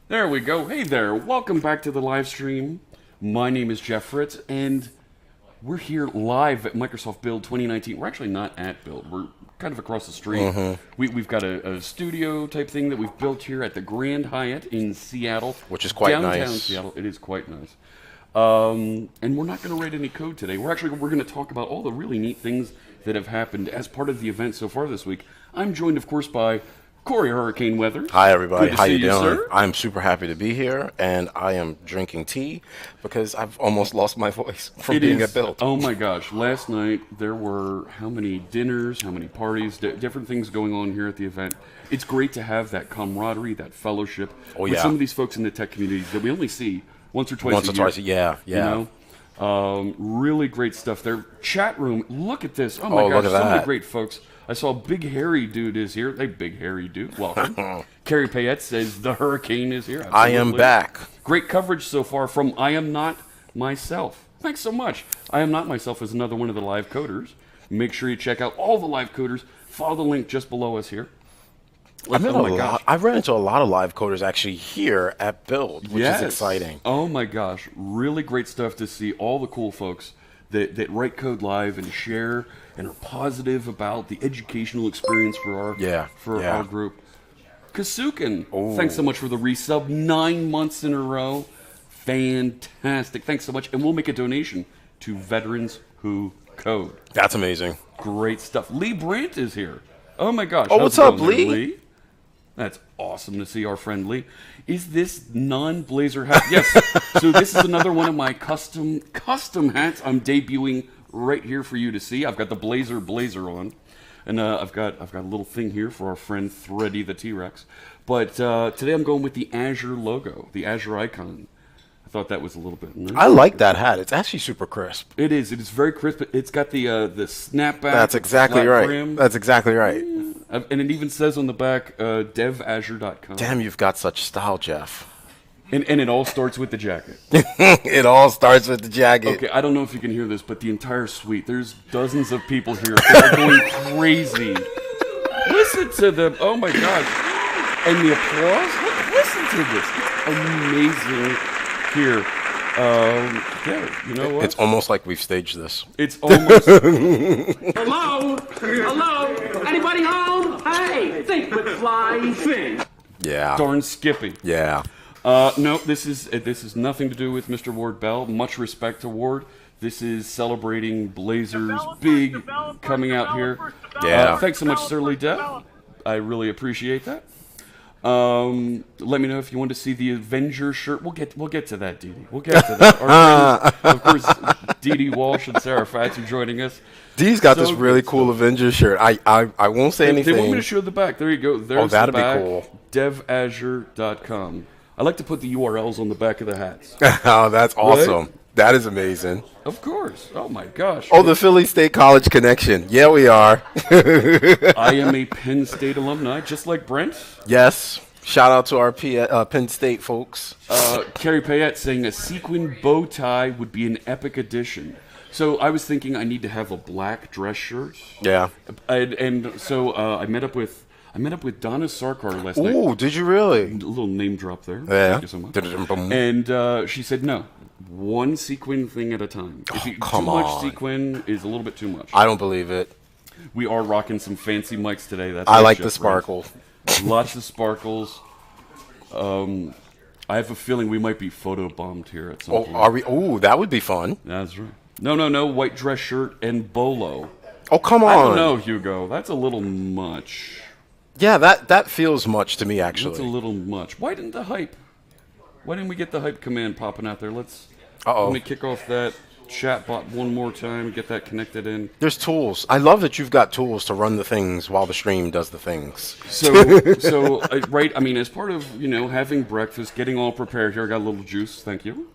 There we go. Hey there. Welcome back to the live stream. My name is Jeff Fritz, and we're here live at Microsoft Build 2019. We're actually not at Build. We're kind of across the street. We've got a studio type thing that we've built here at the Grand Hyatt in Seattle. Which is quite nice. Downtown Seattle. It is quite nice. And we're not going to write any code today. We're going to talk about all the really neat things that have happened as part of the event so far this week. I'm joined, of course, by Corey Hurricane Weathers. Hi, everybody. How you doing? Sir? I'm super happy to be here, and I am drinking tea because I've almost lost my voice from being at Build. Oh my gosh! Last night there were how many dinners, how many parties, different things going on here at the event. It's great to have that camaraderie, that fellowship with some of these folks in the tech community that we only see once or twice a year. Yeah. You know? Really great stuff there. Chat room. Look at this. Oh my gosh! Look at So many that. great folks. I saw Big Hairy Dude is here. Hey, Big Hairy Dude, welcome. Carrie Payette says the Hurricane is here. Absolutely. I am back. Great coverage so far from I Am Not Myself. Thanks so much. I Am Not Myself is another one of the live coders. Make sure you check out all the live coders. Follow the link just below us here. I've ran into a lot of live coders actually here at Build, which is exciting. Oh my gosh, really great stuff to see all the cool folks that write code live and share and are positive about the educational experience for our group. Kasukin, thanks so much for the resub. 9 months in a row. Fantastic. Thanks so much. And we'll make a donation to Veterans Who Code. That's amazing. Great stuff. Lee Brandt is here. Oh my gosh. Oh, what's up, Lee? That's awesome to see our friend Lee. Is this non-blazer hat? Yes. So this is another one of my custom hats I'm debuting right here for you to see. I've got the blazer on, and I've got a little thing here for our friend Thready the T-Rex. But today I'm going with the Azure logo, the Azure icon. I thought that was a little bit nice. I like that hat. It's actually super crisp. It is. It is very crisp. It's got the snapback. That's exactly right. Brim. That's exactly right. Yeah. And it even says on the back, devazure.com. Damn, you've got such style, Jeff. And it all starts with the jacket. It all starts with the jacket. Okay, I don't know if you can hear this, but the entire suite, there's dozens of people here that are going crazy. Listen to them. Oh my God. And the applause. Listen to this. It's amazing here. Yeah, you know what? It's almost like we've staged this. It's almost. Hello? Hello? Anybody home? Hey, think with fly, think. Yeah. Darn Skippy. Yeah. No, this is nothing to do with Mr. Ward Bell. Much respect to Ward. This is celebrating Blazers big coming out here. Yeah. Thanks so much, Sir Lee Depp. I really appreciate that. Let me know if you want to see the Avenger shirt. We'll get to that, Dee Dee. We'll get to that. Our friends, of course, Dee Dee Walsh and Sarah Fats are joining us. Dee's got So this really good cool stuff. Avengers shirt. I won't say anything. They want me to show the back. There you go. There's that'd the be back. cool. devazure.com. I like to put the URLs on the back of the hats. Oh, that's awesome. That is amazing. Of course. Oh my gosh. Oh, the Philly State College connection. Yeah, we are. I am a Penn State alumni, just like Brent. Yes. Shout out to our Penn State folks. Carrie Payette saying a sequin bow tie would be an epic addition. So I was thinking I need to have a black dress shirt. Yeah. And so I met up with Donna Sarkar last night. Ooh, did you really? A little name drop there. Yeah. Thank you so much. And she said no. One sequin thing at a time. Come too much on. sequin is a little bit too much. I don't believe it. We are rocking some fancy mics today. That's I right, like Jeff the sparkle. Brent. Lots of sparkles. I have a feeling we might be photobombed here at some Oh, point. are we? Ooh, that would be fun. That's right. No. White dress shirt and bolo. Oh, come on. I don't know, Hugo. That's a little much. Yeah, that feels much to me, That's a actually. little much. Why didn't we get the hype command popping out there? Uh-oh. Let me kick off that chat bot one more time, get that connected in. There's tools. I love that you've got tools to run the things while the stream does the things. So right, I mean, as part of, having breakfast, getting all prepared here, I got a little juice, thank you.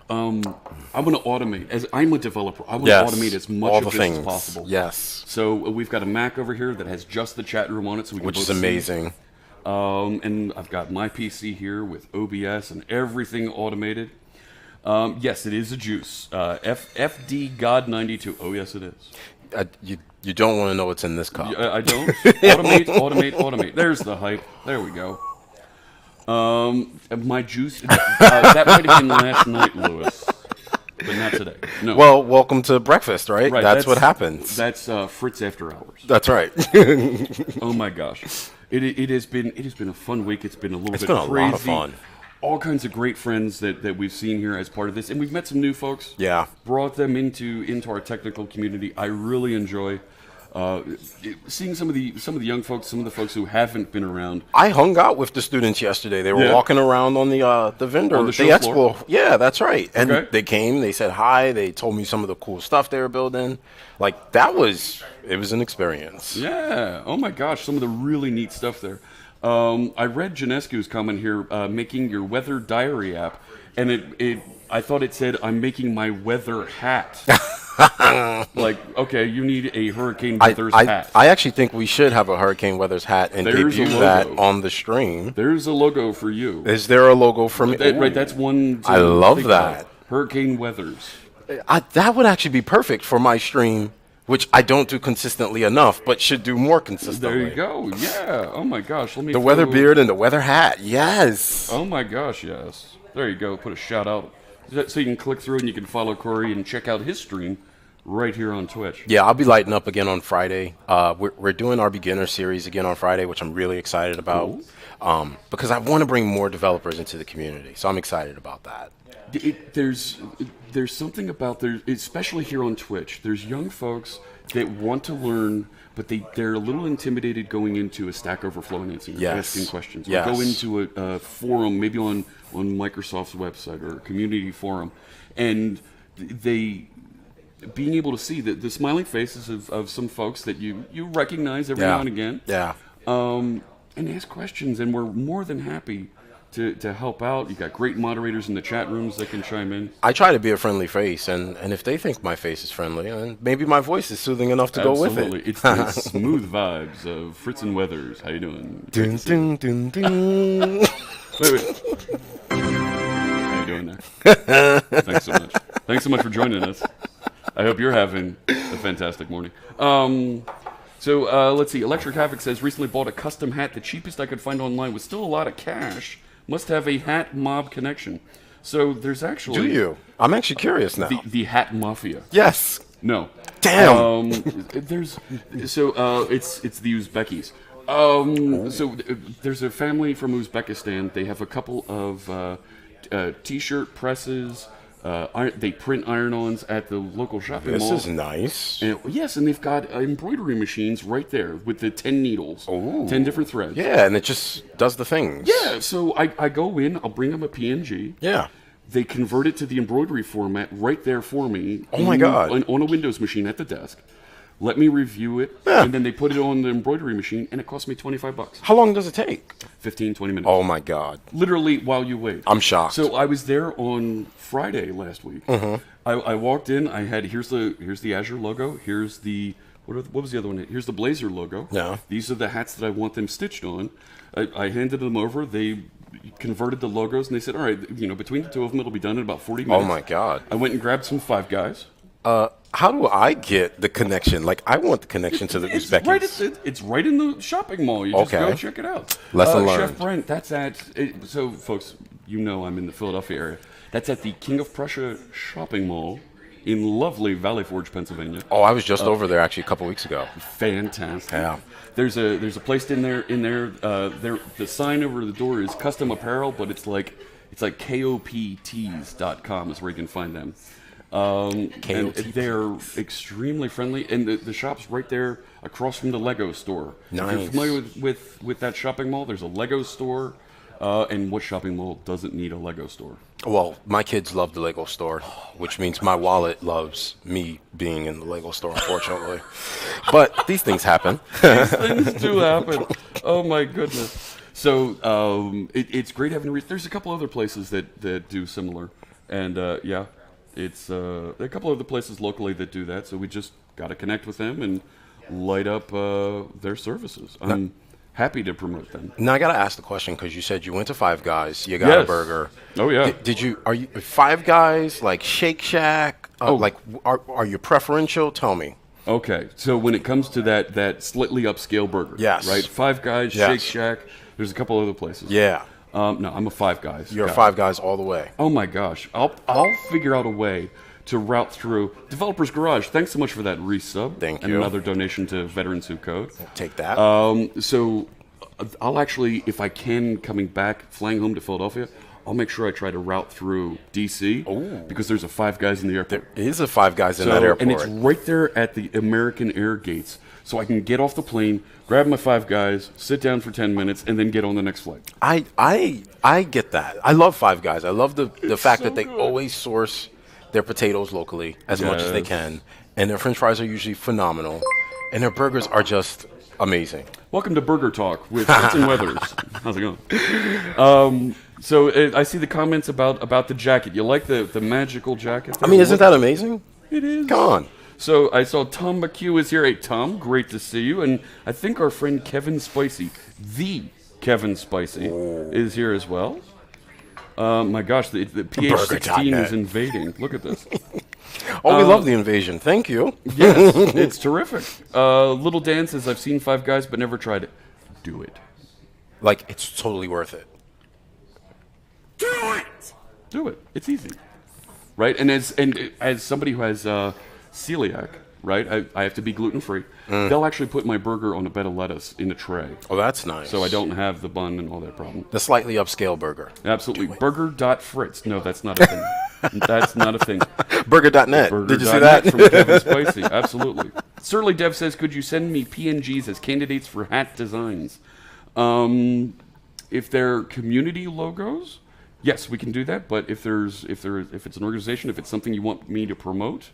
I'm going to automate. As I'm a developer, I want to automate as much all of the this things. as possible. Yes, So we've got a Mac over here that has just the chat room on it, so we can which both is see. amazing. And I've got my PC here with OBS and everything automated. Yes, it is a juice. FD God 92. Oh, yes, it is. You don't want to know what's in this cup. I don't. Automate. There's the hype. There we go. My juice. That might have been last night, Lewis, but not today. No. Well, welcome to breakfast, right? Right, That's what happens. That's Fritz After Hours. That's right. Oh my gosh, it has been a fun week. It's been a little bit been a crazy. lot of fun. All kinds of great friends that we've seen here as part of this, and we've met some new folks. Yeah. Brought them into our technical community. I really enjoy seeing some of the young folks, some of the folks who haven't been around. I hung out with the students yesterday. They were Yeah. walking around on the vendor, On the show expo. floor? Yeah, that's right. And Okay. they came. They said hi. They told me some of the cool stuff they were building. Like it was an experience. Yeah. Oh my gosh, some of the really neat stuff there. I read Janescu's comment here, making your weather diary app, and I thought it said, "I'm making my weather hat." Like, okay, you need a hurricane weather's hat. I actually think we should have a hurricane weather's hat and There's a debut that logo. on the stream. There's a logo for you. Is there a logo for me? Right, that's one. to I love think that. about. Hurricane weathers. That would actually be perfect for my stream, which I don't do consistently enough, but should do more consistently. There you go. Yeah. Oh my gosh. Let me. The weather throw- beard and the weather hat. Yes. Oh my gosh. Yes. There you go. Put a shout out so you can click through and you can follow Corey and check out his stream right here on Twitch. Yeah, I'll be lighting up again on Friday. We're doing our beginner series again on Friday, which I'm really excited about. Because I want to bring more developers into the community, so I'm excited about that. There's something about there, especially here on Twitch. There's young folks that want to learn, but they're a little intimidated going into a Stack Overflow and asking questions. Yes. Or go into a forum, maybe on Microsoft's website or a community forum, and they being able to see the smiling faces of some folks that you recognize every now and again. Yeah. And ask questions, and we're more than happy to help out. You got great moderators in the chat rooms that can chime in. I try to be a friendly face, and if they think my face is friendly, then maybe my voice is soothing enough to go with Absolutely. it. It's the smooth vibes of Fritz and Weathers. How you doing? Dun, dun, dun, dun. Wait. How you doing there? Thanks so much. Thanks so much for joining us. I hope you're having a fantastic morning. So let's see. Electric Havoc says, recently bought a custom hat. The cheapest I could find online was still a lot of cash. Must have a hat mob connection. So there's actually... Do you? I'm actually curious now. The Hat Mafia. Yes. No. Damn. It's the Uzbekis. So there's a family from Uzbekistan. They have a couple of T-shirt presses, They print iron-ons at the local shopping mall. This is nice. And, yes, and they've got embroidery machines right there with the 10 needles, 10 different threads. Yeah, and it just does the things. Yeah, so I go in, I'll bring them a PNG. Yeah. They convert it to the embroidery format right there for me. Oh my God. On a Windows machine at the desk. Let me review it, and then they put it on the embroidery machine, and it cost me $25. How long does it take? 15, 20 minutes. Oh my God. Literally while you wait. I'm shocked. So I was there on Friday last week. I walked in. I had here's the Azure logo. Here's the what was the other one? Here's the Blazer logo. Yeah. These are the hats that I want them stitched on. I handed them over. They converted the logos, and they said, "All right, between the two of them, it'll be done in about 40 minutes." Oh my God. I went and grabbed some Five Guys. How do I get the connection? Like, I want the connection to the Uzbekis. It's right in the shopping mall. You just go check it out. Lesson learned. Chef Brent, that's at... So, folks, I'm in the Philadelphia area. That's at the King of Prussia shopping mall in lovely Valley Forge, Pennsylvania. Oh, I was just over there, actually, a couple weeks ago. Fantastic. Yeah. There's a place in there. The sign over the door is custom apparel, but it's like koptees.com is where you can find them. And they're extremely friendly, and the shop's right there across from the Lego store. Nice. If you're familiar with that shopping mall, there's a Lego store, and what shopping mall doesn't need a Lego store? Well, my kids love the Lego store, which means my wallet loves me being in the Lego store, unfortunately. But these things happen. These things do happen. Oh my goodness. So it's great having there's a couple other places that do similar, and it's a couple other places locally that do that, so we just got to connect with them and light up their services. I'm happy to promote them. Now I got to ask the question, because you said you went to Five Guys, you got a burger. Oh yeah. Are you Five Guys, like Shake Shack? Like, are you preferential? Tell me. Okay, so when it comes to that slightly upscale burger, yes, right? Five Guys, Shake Shack. There's a couple other places. Yeah. No, I'm a Five Guys. You're a Five Guys all the way. Oh my gosh, I'll figure out a way to route through Developers Garage. Thanks so much for that resub. Thank and you. another donation to Veterans Who Code. Take that. So I'll actually, if I can, coming back, flying home to Philadelphia, I'll make sure I try to route through D.C. because there's a Five Guys in the airport. There is a Five Guys in that airport. And it's right there at the American Air gates. So I can get off the plane, grab my Five Guys, sit down for 10 minutes, and then get on the next flight. I get that. I love Five Guys. I love the fact so that they good. always source their potatoes locally as much as they can. And their french fries are usually phenomenal. And their burgers are just amazing. Welcome to Burger Talk with Fritz and Weathers. How's it going? So I see the comments about the jacket. You like the magical jacket? I mean, isn't that amazing? It is. Come on. So I saw Tom McHugh is here. Hey, Tom, great to see you. And I think our friend Kevin Spicy, the Kevin Spicy, is here as well. My gosh, the PH16 is invading. Look at this. We love the invasion. Thank you. Yes, it's terrific. Little Dan says, I've seen Five Guys but never tried it. Do it. Like, it's totally worth it. Do it. It's easy. Right? And as somebody who has celiac, right, I have to be gluten-free. They'll actually put my burger on a bed of lettuce in a tray. Oh, that's nice. So I don't have the bun and all that problem. The slightly upscale burger. Absolutely. Burger.fritz. No, that's not a thing. That's not a thing. Burger.net. Did you see that? From Kevin Spicy. Absolutely. Surly Dev says, could you send me PNGs as candidates for hat designs? If they're community logos, yes, we can do that. But if it's an organization, if it's something you want me to promote,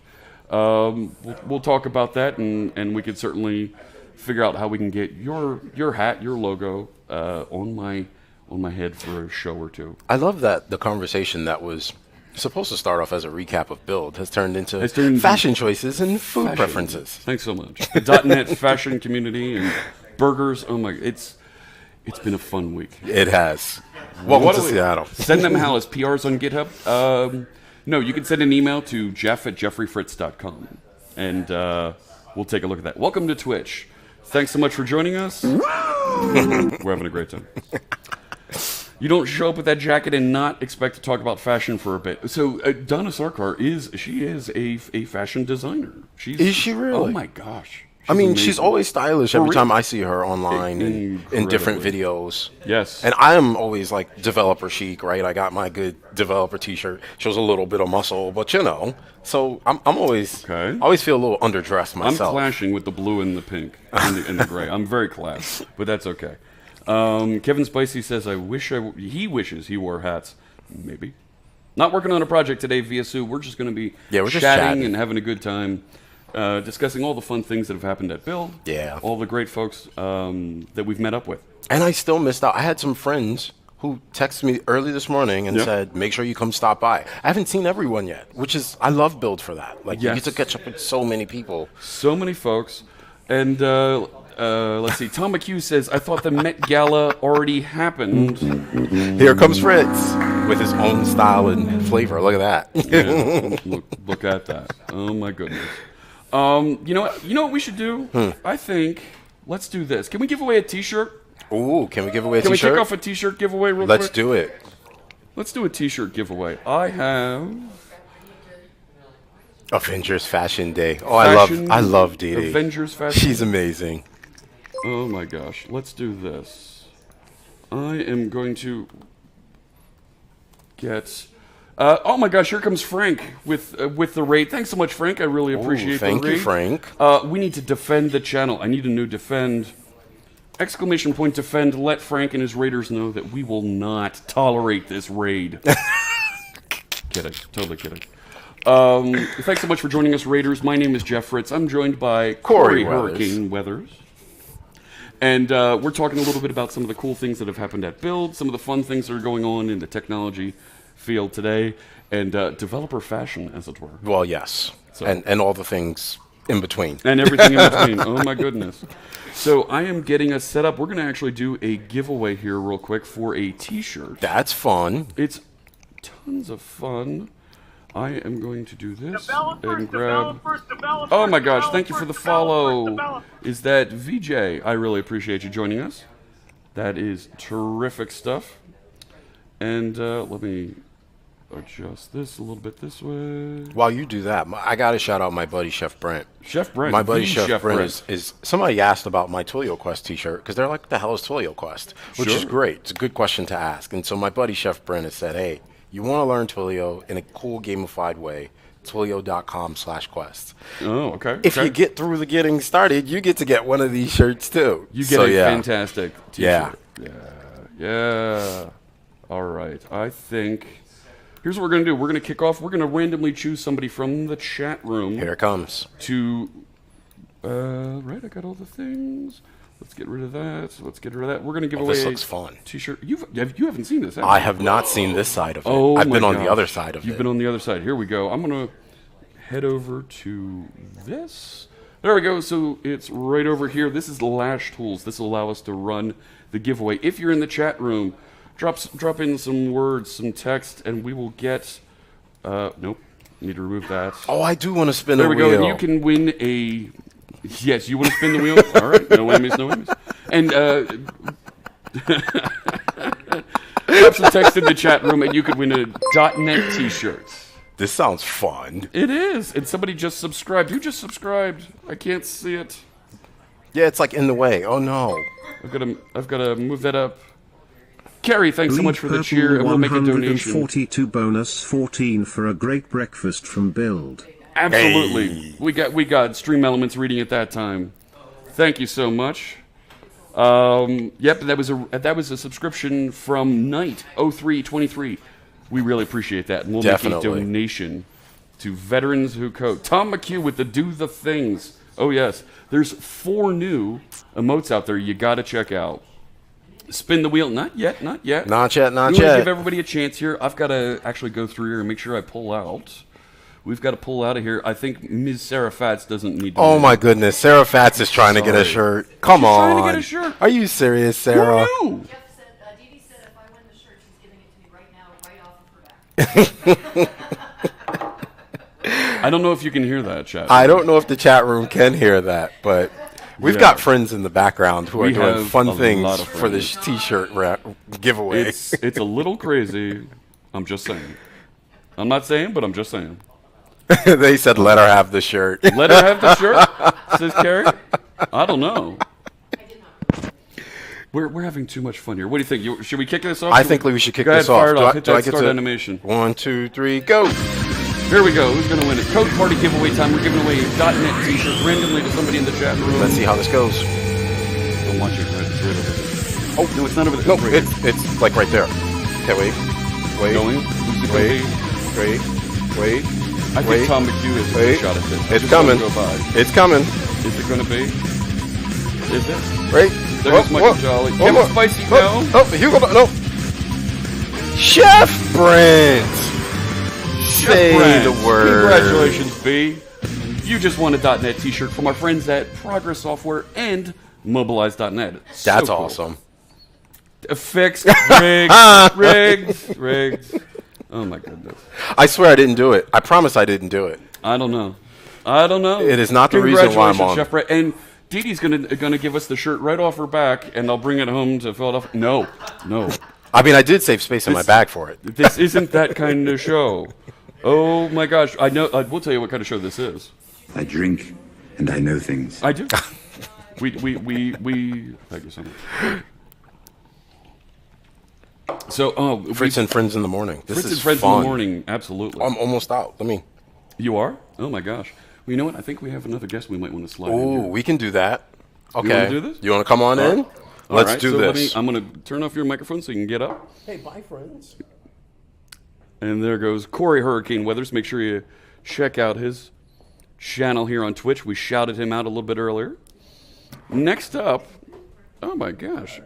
we'll talk about that, and we could certainly figure out how we can get your hat, your logo on my head for a show or two. I love that the conversation that was supposed to start off as a recap of Build has turned into fashion choices and food preferences. Thanks so much. The .NET fashion community and burgers. Oh my! It's been a fun week. It has. Welcome to Seattle. Send them how as PRs on GitHub. No, you can send an email to jeff@jeffreyfritz.com, and we'll take a look at that. Welcome to Twitch. Thanks so much for joining us. We're having a great time. You don't show up with that jacket and not expect to talk about fashion for a bit. So Donna Sarkar is a fashion designer. Is she really? Oh my gosh. I mean, amazing. she's always stylish every real. time I see her online in different Incredibly. videos. Yes. And I am always like developer chic, right? I got my good developer T-shirt. Shows a little bit of muscle, but you know. So I'm always Okay. I always feel a little underdressed I'm myself. clashing with the blue and the pink and the gray. I'm very class, but that's okay. Kevin Spicy says, he wishes he wore hats. Maybe. Not working on a project today via Sue. We're just going to be Yeah, we're just chatting chatting. and having a good time, discussing all the fun things that have happened at Build. Yeah. All the great folks that we've met up with. And I still missed out. I had some friends who texted me early this morning and Yeah. said, make sure you come stop by. I haven't seen everyone yet, which is, I love Build for that. Like, you Yes. get to catch up with so many people. So many folks. And let's see. Tom McHugh says, I thought the Met Gala already happened. Here comes Fritz with his own style and flavor. Look at that. Yeah, look at that. Oh, my goodness. You know what we should do? I think, let's do this. Can we give away a T-shirt? Ooh, can we give away a Can we T-shirt? kick off a T-shirt giveaway real Let's quick? do it. Let's do a T-shirt giveaway. I have Avengers Fashion Day. Oh, Fashion- I love Dee Dee. Avengers Fashion. She's amazing. Oh my gosh. Let's do this. I am going to get. Oh my gosh! Here comes Frank with the raid. Thanks so much, Frank. I really appreciate Thank the raid. you, Frank. We need to defend the channel. I need a new defend. Exclamation point defend. Let Frank and his raiders know that we will not tolerate this raid. Kidding. Totally kidding. Thanks so much for joining us, Raiders. My name is Jeff Fritz. I'm joined by Corey Weathers. Hurricane Weathers. And we're talking a little bit about some of the cool things that have happened at Build, some of the fun things that are going on in the technology field today, and developer fashion, as it were. Well, yes. So- And all the things in between. And everything in between. Oh, my goodness. So I am getting us set up. We're going to actually do a giveaway here real quick for a T-shirt. That's fun. It's tons of fun. I am going to do this and grab... Oh my gosh, thank you for the follow. Is that VJ? I really appreciate you joining us. That is terrific stuff. And let me adjust this a little bit this way. While you do that, I got to shout out my buddy, Chef Brent. Chef Brent. My buddy, the Chef Brent, is somebody asked about my Twilio Quest t-shirt because they're like, the hell is Twilio Quest? Which is Sure. great. It's a good question to ask. And so my buddy, Chef Brent, has said, hey, you want to learn Twilio in a cool gamified way, Twilio.com/quest. Oh, okay. If okay. you get through the getting started, you get to get one of these shirts too. You get So, a yeah. fantastic T-shirt. Yeah. All right. I think here's what we're gonna do. We're gonna kick off. We're gonna randomly choose somebody from the chat room Here it comes. to. Right. I got all the things. Let's get rid of that. Let's get rid of that. We're gonna give away This a looks fun. T-shirt. You haven't seen this, have I you? have not seen this side of it. Oh, I've my been on the gosh. other side of You've it. been on the other side. Here we go. I'm going to head over to this. There we go. So it's right over here. This is Lash Tools. This will allow us to run the giveaway. If you're in the chat room, drop in some words, some text, and we will get... nope. Need to remove that. Oh, I do want to spin There a we wheel. go. And you can win a... Yes, you want to spin the wheel? All right. No enemies, no enemies. And drop some text in the chat room, and you could win a .NET T-shirt. This sounds fun. It is. And somebody just subscribed. Who just subscribed? I can't see it. Yeah, it's like in the way. Oh no. I've got to move that up. Carrie, thanks so much for the cheer, and we'll make a donation. 142 bonus 14 for a great breakfast from Build. Absolutely. Hey. We got Stream Elements reading at that time. Thank you so much. Yep, that was a subscription from Knight0323. We really appreciate that, and we'll Definitely. make a donation to Veterans Who Code. Tom McHugh with the Do the Things. Oh yes, there's 4 new emotes out there you got to check out. Spin the wheel. Not yet. Not yet, We not want to yet. give everybody a chance here. I've got to actually go through here and make sure I pull out. We've got to pull out of here. I think Ms. Sarah Fats doesn't need to. Oh win. my goodness, Sarah Fats is trying to get a Sorry. shirt. Come She's on. trying to get a shirt. Are you serious, Sarah? Who knew? Jeff said, Dee Dee said if I win the shirt, she's giving it to me right now, right off of her back. I don't know if you can hear that, chat. I don't know if the chat room can hear that, but we've Yeah. got friends in the background who are We doing have fun a things lot of for this T-shirt giveaway. It's a little crazy. I'm just saying. I'm not saying, but I'm just saying. They said, let her have the shirt. Let her have the shirt, says Carrie. I don't know. We're having too much fun here. What do you think? Should we kick this off? I think we should kick go this ahead, off. Fire it off. Hit Do I that get start to animation. 1, 2, 3, go. Here we go. Who's going to win it? Code Party giveaway time. We're giving away a .NET t-shirt randomly to somebody in the chat room. Let's see how this goes. Don't watch it. Right? It's right over there. Oh, no, it's not over there. No, it's right here. it's like right there. Okay, wait. Going? Who's it Wait. going to be? Wait. I think Tom McHugh has a good shot at this. It's coming. It's coming. Is it going to be? Is it? Right. There's Michael Jolly. Give it spicy now. Oh, Hugo, no. Chef Brent. Say Brent, the word. Congratulations, B. You just won a .NET t-shirt from our friends at Progress Software and Mobilize.net. That's so cool. awesome. Fixed, rigged. Oh my goodness. I swear I didn't do it. I promise I didn't do it. I don't know. It is not the reason why I'm on. Chef Brett. And Dee Dee's gonna give us the shirt right off her back, and I'll bring it home to Philadelphia. No. I mean, I did save space in my bag for it. This isn't that kind of show. Oh my gosh. I know. I will tell you what kind of show this is. I drink, and I know things. I do. we. Thank you so much. So, Fritz and Friends in the Morning. This Fritz is and Friends fun. in the Morning, absolutely. I'm almost out. You are? Oh my gosh. Well, you know what? I think we have another guest we might want to slide in Oh, here. we can do that. Okay. You want to do this? You want to come on in? Let's do this. I'm going to turn off your microphone so you can get up. Hey, bye, friends. And there goes Corey Hurricane Weathers. Make sure you check out his channel here on Twitch. We shouted him out a little bit earlier. Next up, oh my gosh.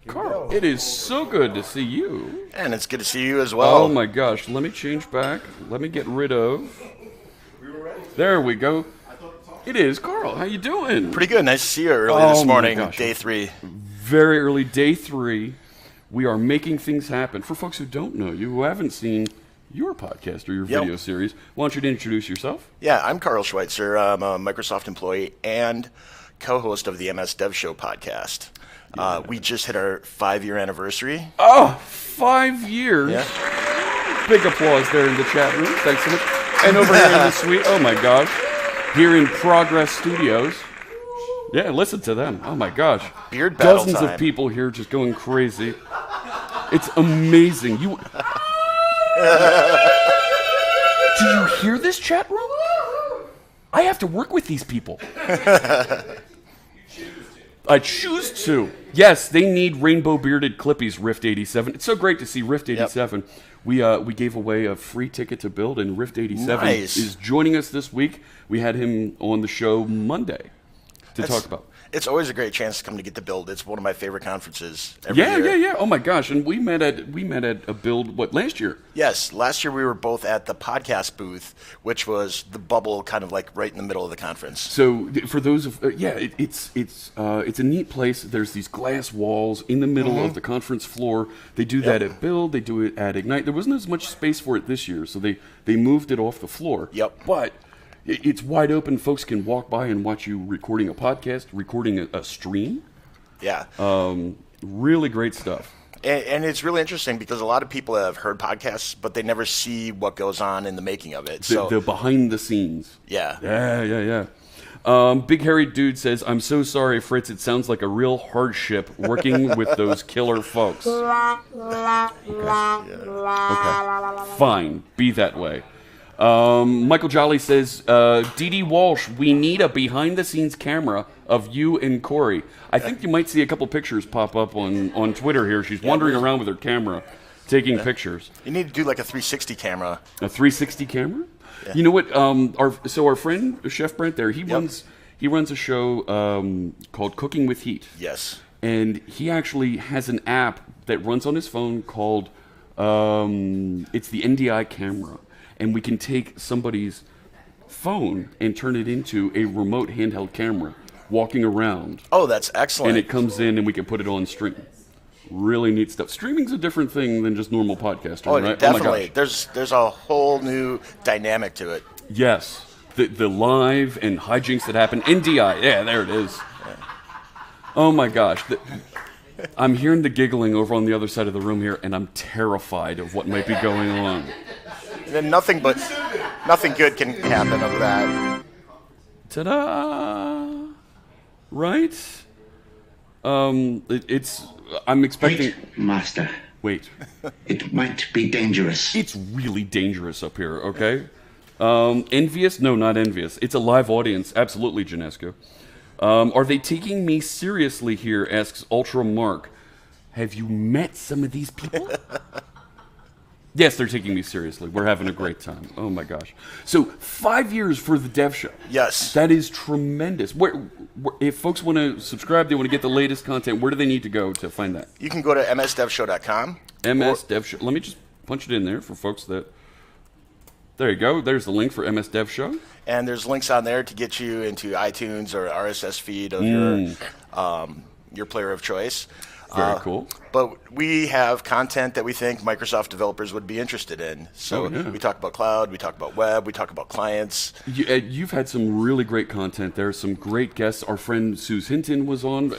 Carl, it is so good to see you. And it's good to see you as well. Oh my gosh, let me change back. Let me get rid of. There we go. It is Carl. How you doing? Pretty good. Nice to see you early this morning, day 3. Very early, day 3. We are making things happen. For folks who don't know you, who haven't seen your podcast or your video series, why don't you introduce yourself? Yeah, I'm Carl Schweitzer. I'm a Microsoft employee and co-host of the MSDevShow podcast. We just hit our 5-year anniversary. Oh, 5 years. Yeah. Big applause there in the chat room. Thanks so much. And over here in the suite, oh my gosh, here in Progress Studios. Yeah, listen to them. Oh my gosh. Beard battle Dozens time. of people here just going crazy. It's amazing. Do you hear this chat room? I have to work with these people. I choose to. Yes, they need rainbow bearded Clippies, Rift 87. It's so great to see Rift 87. Yep. We gave away a free ticket to build, and Rift 87 is joining us this week. We had him on the show Monday to talk about. It's always a great chance to come to get the build. It's one of my favorite conferences every year. Yeah. Oh my gosh! And we met at a build last year? Yes, last year we were both at the podcast booth, which was the bubble, kind of like right in the middle of the conference. So for those of it's a neat place. There's these glass walls in the middle of the conference floor. They do that at Build. They do it at Ignite. There wasn't as much space for it this year, so they moved it off the floor. Yep. But it's wide open. Folks can walk by and watch you recording a podcast, recording a stream. Yeah. Really great stuff. And it's really interesting because a lot of people have heard podcasts, but they never see what goes on in the making of it. The behind the scenes. Yeah. Yeah. Big Hairy Dude says, I'm so sorry, Fritz. It sounds like a real hardship working with those killer folks. Okay. Fine. Be that way. Michael Jolly says, Dee Walsh, we need a behind-the-scenes camera of you and Corey. I think you might see a couple pictures pop up on Twitter here. She's wandering around with her camera, taking pictures. You need to do like a 360 camera. A 360 camera? Yeah. You know what? Our friend Chef Brent there, he runs a show called Cooking with Heat. Yes. And he actually has an app that runs on his phone called it's the NDI camera. And we can take somebody's phone and turn it into a remote handheld camera walking around. Oh, that's excellent. And it comes in and we can put it on stream. Really neat stuff. Streaming's a different thing than just normal podcasting, right? Definitely. Oh my gosh. There's a whole new dynamic to it. Yes. The live and hijinks that happen. NDI. Yeah, there it is. Yeah. Oh my gosh. I'm hearing the giggling over on the other side of the room here, and I'm terrified of what might be going on. And nothing but nothing good can happen of that. Ta-da! Right? I'm expecting... Wait, Master. Wait. It might be dangerous. It's really dangerous up here, okay? Envious? No, not envious. It's a live audience. Absolutely, Janesco. Are they taking me seriously here, asks Ultra Mark. Have you met some of these people? Yes, they're taking me seriously. We're having a great time. Oh my gosh. So 5 years for the Dev Show. Yes. That is tremendous. Where, if folks want to subscribe, they want to get the latest content, where do they need to go to find that? You can go to msdevshow.com. MSDevShow. Let me just punch it in there for folks that... There you go. There's the link for MSDevShow. And there's links on there to get you into iTunes or RSS feed of your player of choice. Very cool. But we have content that we think Microsoft developers would be interested in. So we talk about cloud, we talk about web, we talk about clients. You've had some really great content. There are some great guests. Our friend Suze Hinton was on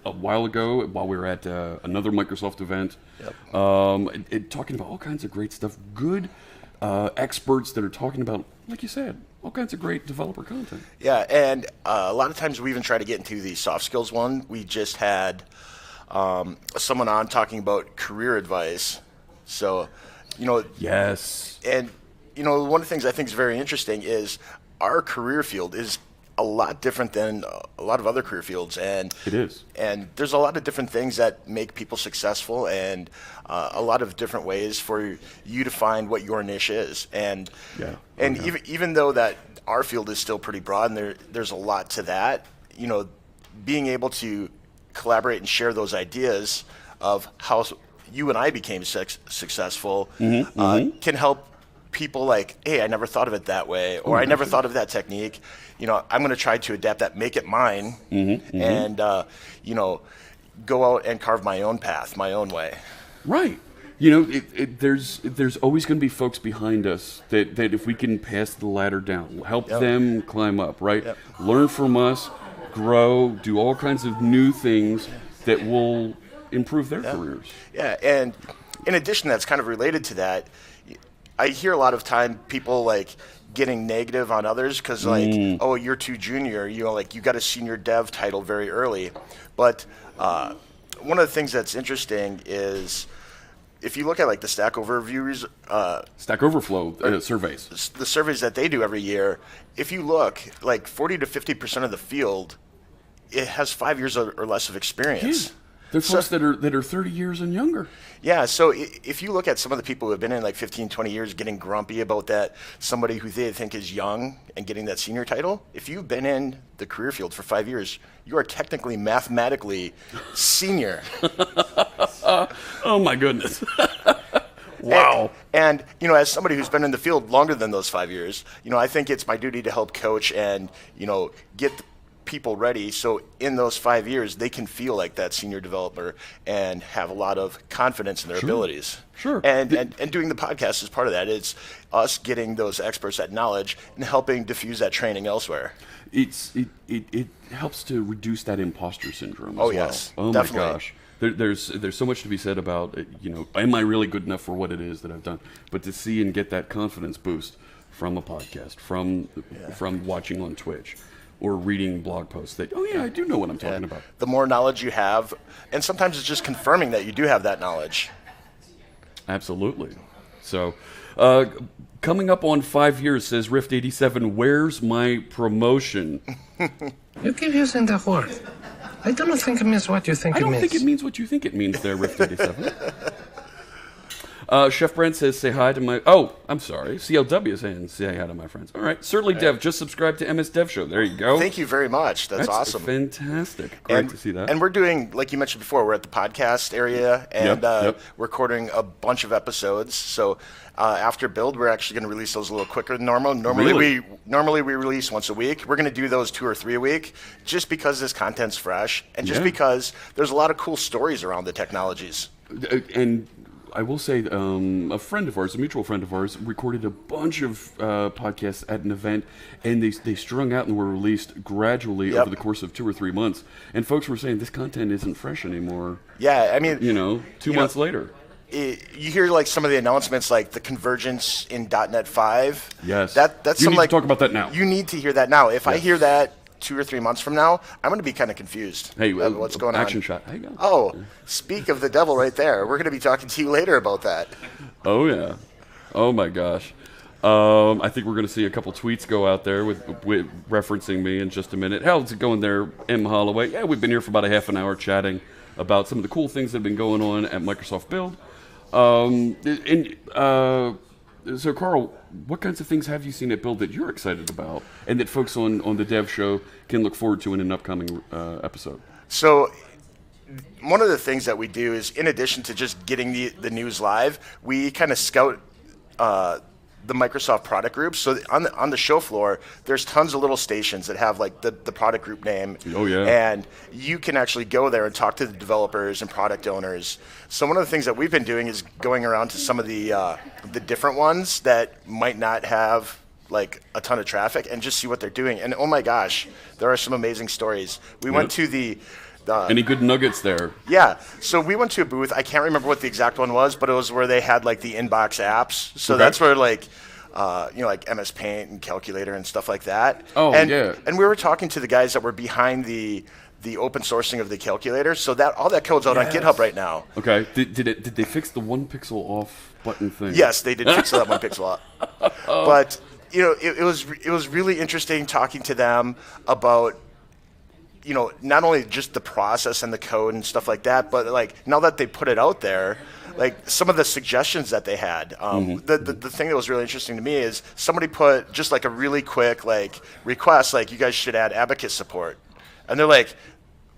a while ago while we were at another Microsoft event. Yep. Talking about all kinds of great stuff. Good experts that are talking about, like you said, all kinds of great developer content. Yeah, and a lot of times we even try to get into the soft skills one. We just had... someone on talking about career advice. So, yes. And, one of the things I think is very interesting is our career field is a lot different than a lot of other career fields. And it is. And there's a lot of different things that make people successful and a lot of different ways for you to find what your niche is. And even though that our field is still pretty broad and there's a lot to that, being able to collaborate and share those ideas of how you and I became successful can help people like, hey, I never thought of it that way, or I never thought of that technique. I'm going to try to adapt that, make it mine, and go out and carve my own path, my own way. Right. There's always going to be folks behind us that if we can pass the ladder down, help them climb up, right? Yep. Learn from us. Grow, do all kinds of new things that will improve their careers. Yeah, and in addition, that's kind of related to that. I hear a lot of time people like getting negative on others because oh, you're too junior. You got a senior dev title very early. But one of the things that's interesting is if you look at the Stack Overview, Stack Overflow surveys, the surveys that they do every year, if you look, 40 to 50% of the field, it has 5 years or less of experience. Yeah. There's folks that are 30 years and younger. Yeah, so if you look at some of the people who have been in 15, 20 years getting grumpy about that, somebody who they think is young and getting that senior title, if you've been in the career field for 5 years, you are technically mathematically senior. Oh my goodness. Wow. And as somebody who's been in the field longer than those 5 years, I think it's my duty to help coach and, get the people ready so in those 5 years they can feel like that senior developer and have a lot of confidence in their abilities. Sure. And doing the podcast is part of that. It's us getting those experts that knowledge and helping diffuse that training elsewhere. It helps to reduce that imposter syndrome as well. Yes. Oh definitely. My gosh. There's so much to be said about, am I really good enough for what it is that I've done? But to see and get that confidence boost from a podcast, from watching on Twitch, or reading blog posts that, I do know what I'm talking about. The more knowledge you have, and sometimes it's just confirming that you do have that knowledge. Absolutely. So, coming up on 5 years, says Rift87, where's my promotion? You keep using that word. I don't think it means what you think it means. I don't think it means what you think it means there, Rift87. Chef Brent says, say hi to my... Oh, I'm sorry. CLW is saying, say hi to my friends. All right. Certainly, Dev. Just subscribe to MSDevShow. There you go. Thank you very much. That's awesome. Fantastic. Great to see that. And we're doing, like you mentioned before, we're at the podcast area and recording a bunch of episodes. So after build, we're actually going to release those a little quicker than normal. Normally we release once a week. We're going to do those 2 or 3 a week just because this content's fresh and just because there's a lot of cool stories around the technologies. And I will say, a friend of ours, a mutual friend of ours, recorded a bunch of podcasts at an event, and they strung out and were released gradually over the course of 2 or 3 months. And folks were saying this content isn't fresh anymore. Yeah, I mean, 2 months later. you hear like some of the announcements, like the convergence in .NET 5. Yes. That's you some need like to talk about that now. You need to hear that now. If I Yes. hear that 2 or 3 months from now, I'm going to be kind of confused. Hey, about what's going on? action shot. How you going? Oh, speak of the devil right there. We're going to be talking to you later about that. Oh yeah. Oh my gosh. I think we're going to see a couple tweets go out there with referencing me in just a minute. How's it going there, M. Holloway? Yeah, we've been here for about a half an hour chatting about some of the cool things that have been going on at Microsoft Build. So, Carl, what kinds of things have you seen at Build that you're excited about and that folks on the Dev Show can look forward to in an upcoming episode? So one of the things that we do is, in addition to just getting the news live, we kind of scout the Microsoft product groups. So on the show floor, there's tons of little stations that have like the product group name. Oh, yeah. And you can actually go there and talk to the developers and product owners. So one of the things that we've been doing is going around to some of the different ones that might not have like a ton of traffic and just see what they're doing. And oh my gosh, there are some amazing stories. We went to the any good nuggets there? Yeah. So we went to a booth. I can't remember what the exact one was, but it was where they had like the inbox apps. So Okay. that's where like, like MS Paint and Calculator and stuff like that. Oh, and, yeah. And we were talking to the guys that were behind the open sourcing of the calculator. So that all that code's out on GitHub right now. Okay. Did they fix the 1 pixel off button thing? Yes, they did fix that 1 pixel up. But it was really interesting talking to them about not only just the process and the code and stuff like that, but like now that they put it out there, like some of the suggestions that they had. The thing that was really interesting to me is somebody put just like a really quick like request, like you guys should add Abacus support, and they're like,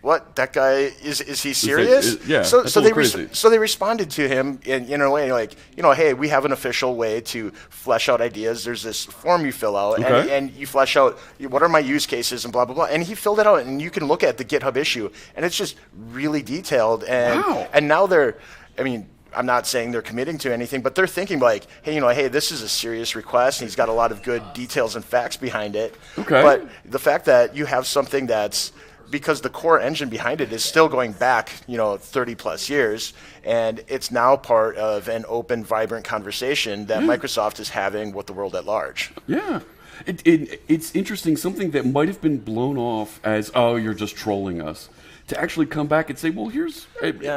what? That guy is he serious? Yeah. So that's so a they little crazy. so they responded to him in a way like, hey, we have an official way to flesh out ideas. There's this form you fill out, Okay. and you flesh out what are my use cases and blah blah blah. And he filled it out, and you can look at the GitHub issue, and it's just really detailed. And Wow. and now I'm not saying they're committing to anything, but they're thinking like, hey, this is a serious request, and he's got a lot of good details and facts behind it. Okay. But the fact that you have something that's, because the core engine behind it is still going back, 30 plus years, and it's now part of an open, vibrant conversation that Microsoft is having with the world at large. Yeah. It's interesting, something that might have been blown off as, oh, you're just trolling us, to actually come back and say, well, here's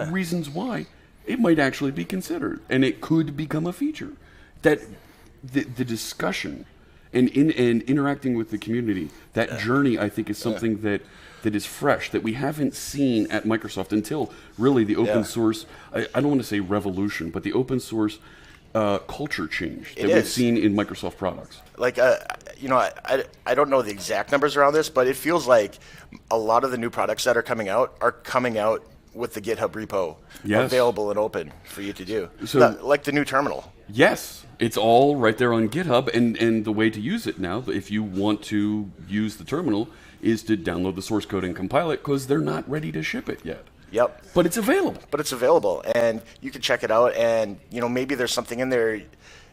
reasons why it might actually be considered, and it could become a feature. That the discussion and interacting with the community, that journey, I think, is something that is fresh, that we haven't seen at Microsoft until really the open source, I don't want to say revolution, but the open source culture change that we've seen in Microsoft products. Like, I don't know the exact numbers around this, but it feels like a lot of the new products that are coming out with the GitHub repo available and open for you to do. So, like the new terminal. Yes, it's all right there on GitHub, and the way to use it now, if you want to use the terminal, is to download the source code and compile it, because they're not ready to ship it yet. Yep. But it's available. And you can check it out, and maybe there's something in there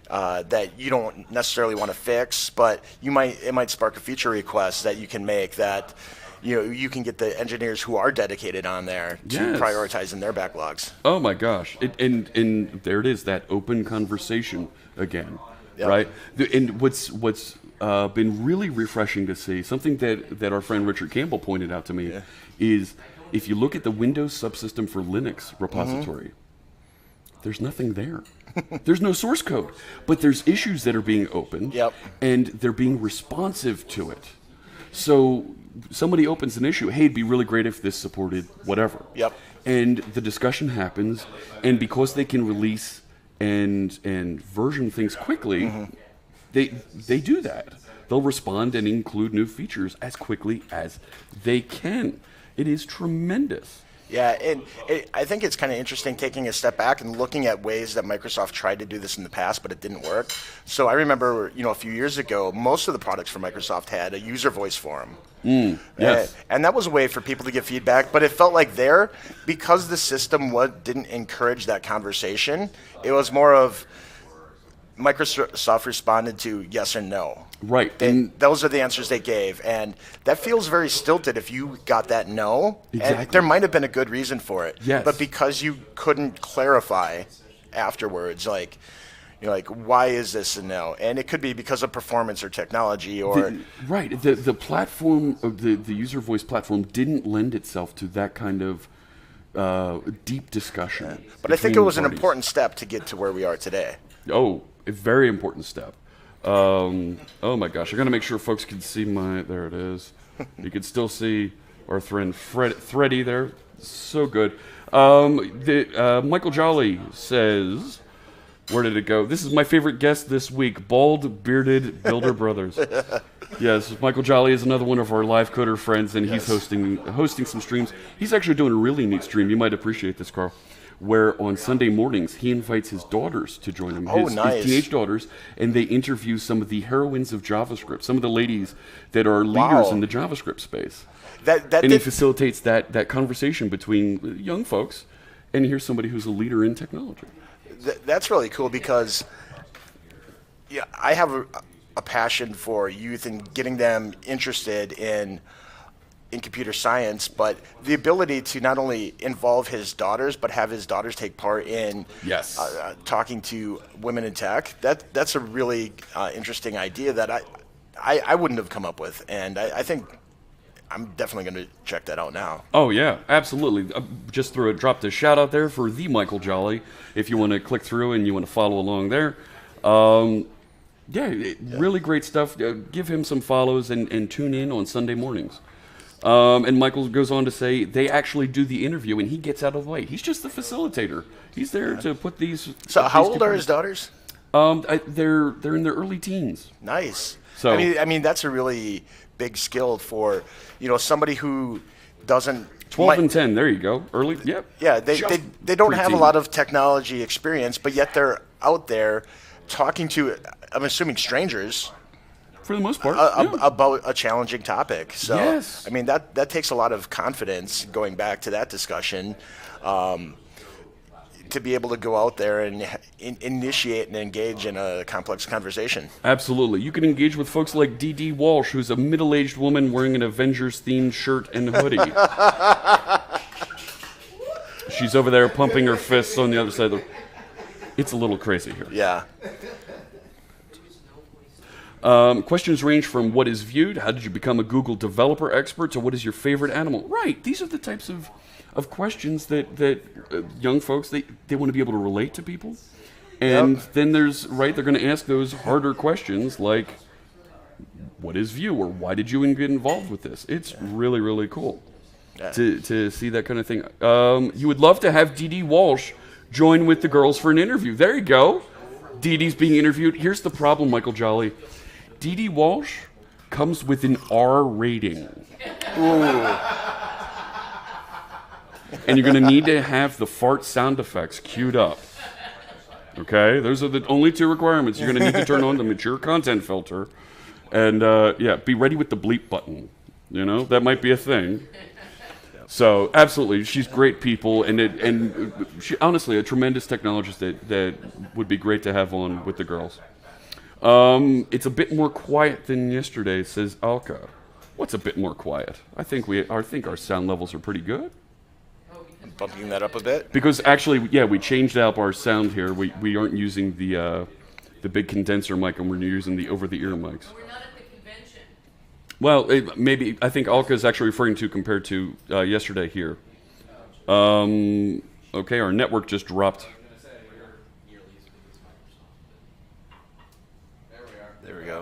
that you don't necessarily want to fix, but it might spark a feature request that you can make that you can get the engineers who are dedicated on there to prioritize in their backlogs. Oh my gosh! And there it is, that open conversation again, right? And what's been really refreshing to see, something that our friend Richard Campbell pointed out to me, is if you look at the Windows subsystem for Linux repository, there's nothing there. There's no source code, but there's issues that are being opened, and they're being responsive to it. So somebody opens an issue, hey, it'd be really great if this supported whatever. And the discussion happens, and because they can release and version things quickly, they do that. They'll respond and include new features as quickly as they can. It is tremendous. Yeah, and I think it's kind of interesting taking a step back and looking at ways that Microsoft tried to do this in the past, but it didn't work. So I remember, a few years ago, most of the products from Microsoft had a user voice forum. Yes. And that was a way for people to give feedback, but it felt like because the system didn't encourage that conversation, it was more of Microsoft responded to yes or no. Right. And those are the answers they gave. And that feels very stilted if you got that no. Exactly. And there might have been a good reason for it. Yes. But because you couldn't clarify, afterwards, like, like, why is this a no? And it could be because of performance or technology or... The platform, the user voice platform didn't lend itself to that kind of deep discussion. But I think it was an important step to get to where we are today. Oh, a very important step. Oh my gosh, I gotta make sure folks can see there it is. You can still see our friend Freddy there. So good. Michael Jolly says... Where did it go? This is my favorite guest this week, Bald Bearded Builder Brothers. Yes, Michael Jolly is another one of our live coder friends, and he's hosting some streams. He's actually doing a really neat stream. You might appreciate this, Carl, where on Sunday mornings he invites his daughters to join him, his teenage daughters, and they interview some of the heroines of JavaScript, some of the ladies that are leaders in the JavaScript space. He facilitates that conversation between young folks, and here's somebody who's a leader in technology. That's really cool because I have a passion for youth and getting them interested in computer science, but the ability to not only involve his daughters, but have his daughters take part in talking to women in tech, that's a really interesting idea that I wouldn't have come up with, and I think I'm definitely going to check that out now. Oh, yeah, absolutely. Just dropped a shout out there for the Michael Jolly if you want to click through and you want to follow along there. Really great stuff. Give him some follows and tune in on Sunday mornings. And Michael goes on to say they actually do the interview and he gets out of the way. He's just the facilitator. He's there to put these... So how old are his daughters? They're in their early teens. Nice. So I mean that's a really big skill for somebody who doesn't 12 and 10. There you go. Early. Yep. Yeah. They don't have a lot of technology experience, but yet they're out there talking to, I'm assuming, strangers. For the most part, about a challenging topic. So yes. I mean that takes a lot of confidence. Going back to that discussion. To be able to go out there and initiate and engage in a complex conversation. Absolutely. You can engage with folks like D.D. Walsh, who's a middle-aged woman wearing an Avengers-themed shirt and hoodie. She's over there pumping her fists on the other side of the... It's a little crazy here. Yeah. Questions range from what is viewed, how did you become a Google developer expert, to what is your favorite animal? Right. These are the types of questions that young folks, they want to be able to relate to people. And then they're going to ask those harder questions like, what is Vue, or why did you get involved with this? It's really, really cool to see that kind of thing. You would love to have D.D. Walsh join with the girls for an interview. There you go. D.D.'s being interviewed. Here's the problem, Michael Jolly. D.D. Walsh comes with an R rating. Ooh. And you're going to need to have the fart sound effects queued up. Okay? Those are the only two requirements. You're going to need to turn on the mature content filter. And, be ready with the bleep button. That might be a thing. So, absolutely. She's great people. And she, honestly, a tremendous technologist that would be great to have on with the girls. It's a bit more quiet than yesterday, says Alka. What's a bit more quiet? I think our sound levels are pretty good. Bumping that up a bit? Because actually, we changed out our sound here. We aren't using the big condenser mic, and we're using the over-the-ear mics. We're not at the convention. Well, maybe I think Alka is actually referring to compared to yesterday here. Okay, our network just dropped.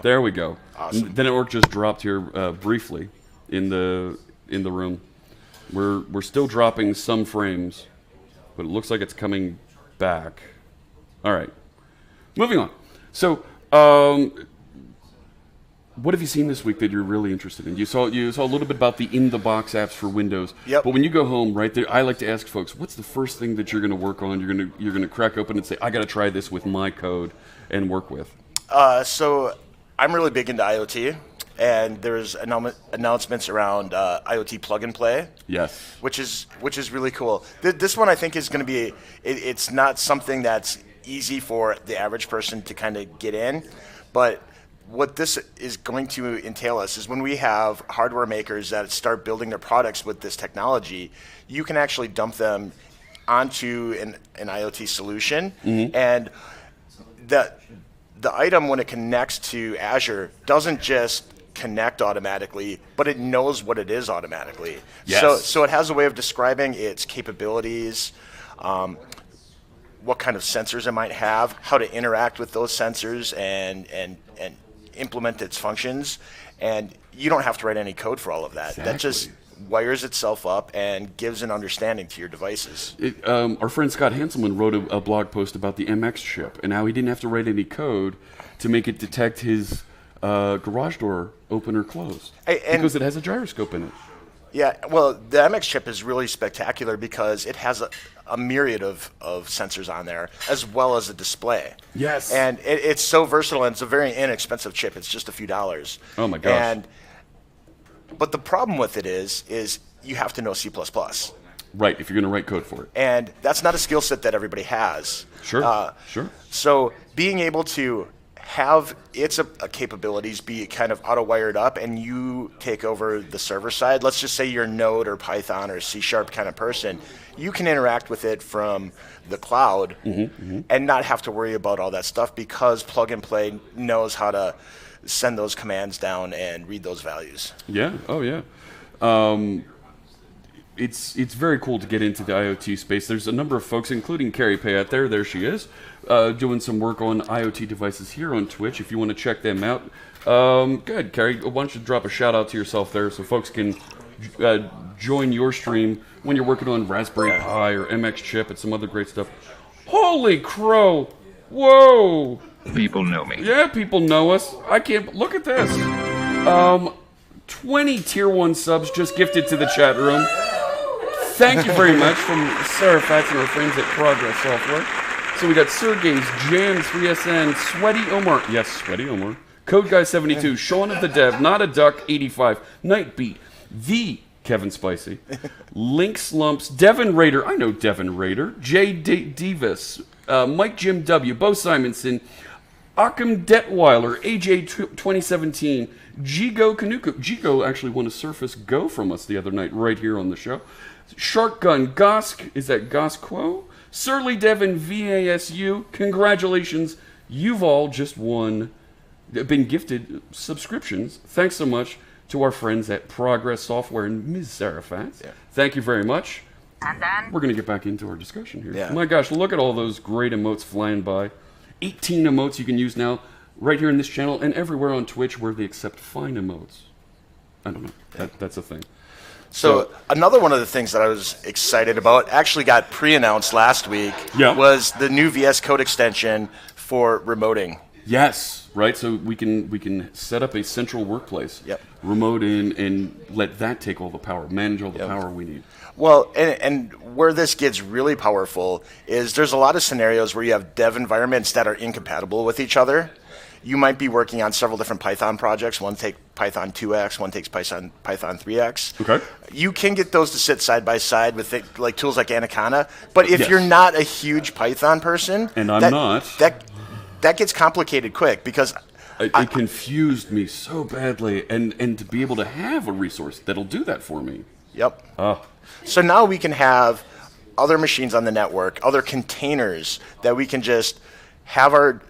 There we go. Awesome. The network just dropped here briefly in the room. We're still dropping some frames, but it looks like it's coming back. All right, moving on. So, what have you seen this week that you're really interested in? You saw a little bit about the in-the-box apps for Windows. Yep. But when you go home, right there, I like to ask folks, what's the first thing that you're going to work on? You're going to crack open and say, I got to try this with my code and work with. So I'm really big into IoT, and there's announcements around IoT plug and play. Yes. Which is really cool. This one I think is going to be. It's not something that's easy for the average person to kind of get in, but what this is going to entail us is when we have hardware makers that start building their products with this technology, you can actually dump them onto an IoT solution, and the item, when it connects to Azure, doesn't just connect automatically, but it knows what it is automatically. Yes. So it has a way of describing its capabilities, what kind of sensors it might have, how to interact with those sensors, and implement its functions. And you don't have to write any code for all of that. That just wires itself up and gives an understanding to your devices. Our friend Scott Hanselman wrote a blog post about the MX chip, and how he didn't have to write any code to make it detect his garage door open or close, because it has a gyroscope in it. Yeah, well, the MX chip is really spectacular because it has a myriad of sensors on there, as well as a display. Yes. And it's so versatile, and it's a very inexpensive chip. It's just a few dollars. Oh, my gosh. But the problem with it is you have to know C++. Right, if you're going to write code for it. And that's not a skill set that everybody has. Sure, sure. So being able to have its capabilities be kind of auto-wired up, and you take over the server side. Let's just say you're Node or Python or C# kind of person. You can interact with it from the cloud and not have to worry about all that stuff, because Plug and Play knows how to send those commands down and read those values. Yeah, oh yeah. It's very cool to get into the IoT space. There's a number of folks, including Carrie Pay out there. There she is, doing some work on IoT devices here on Twitch. If you want to check them out, good, Carrie. Why don't you drop a shout out to yourself there, so folks can join your stream when you're working on Raspberry Pi or MX chip and some other great stuff. Holy crow! Whoa! People know me. Yeah, people know us. I can't look at this. 20 tier 1 subs just gifted to the chat room. Thank you very much from Sarah Fatz and our friends at Progress Software. So we got Sergey's, Jam 3SN, Sweaty Omar. Yes, Sweaty Omar. Code Guy 72, Sean of the Dev, Not a Duck 85, Nightbeat, The Kevin Spicy, Link Slumps, Devin Raider. I know Devin Raider. Jay Davis, Mike Jim W, Bo Simonson, Occam Detweiler, AJ 2017, Gigo Kanuku. Gigo actually won a Surface Go from us the other night right here on the show. Shark Gun, Gosk, is that Gosquo? Surly Devin, VASU, congratulations. You've all just been gifted subscriptions. Thanks so much to our friends at Progress Software and Ms. Sarah Fatz. Yeah. Thank you very much. And then we're going to get back into our discussion here. Yeah. My gosh, look at all those great emotes flying by. 18 emotes you can use now right here in this channel and everywhere on Twitch where they accept fine emotes. I don't know. That's a thing. So another one of the things that I was excited about, actually got pre-announced last week, was the new VS Code extension for remoting. Yes, right. So we can set up a central workplace, remote in, and let that take all the power, manage all the power we need. Well, and where this gets really powerful is there's a lot of scenarios where you have dev environments that are incompatible with each other. You might be working on several different Python projects. One takes Python 2x, one takes Python 3x. Okay. You can get those to sit side by side with like tools like Anaconda. But if you're not a huge Python person, and I'm not, that gets complicated quick, because it confused me so badly, and to be able to have a resource that'll do that for me. Yep. So now we can have other machines on the network, other containers that we can just have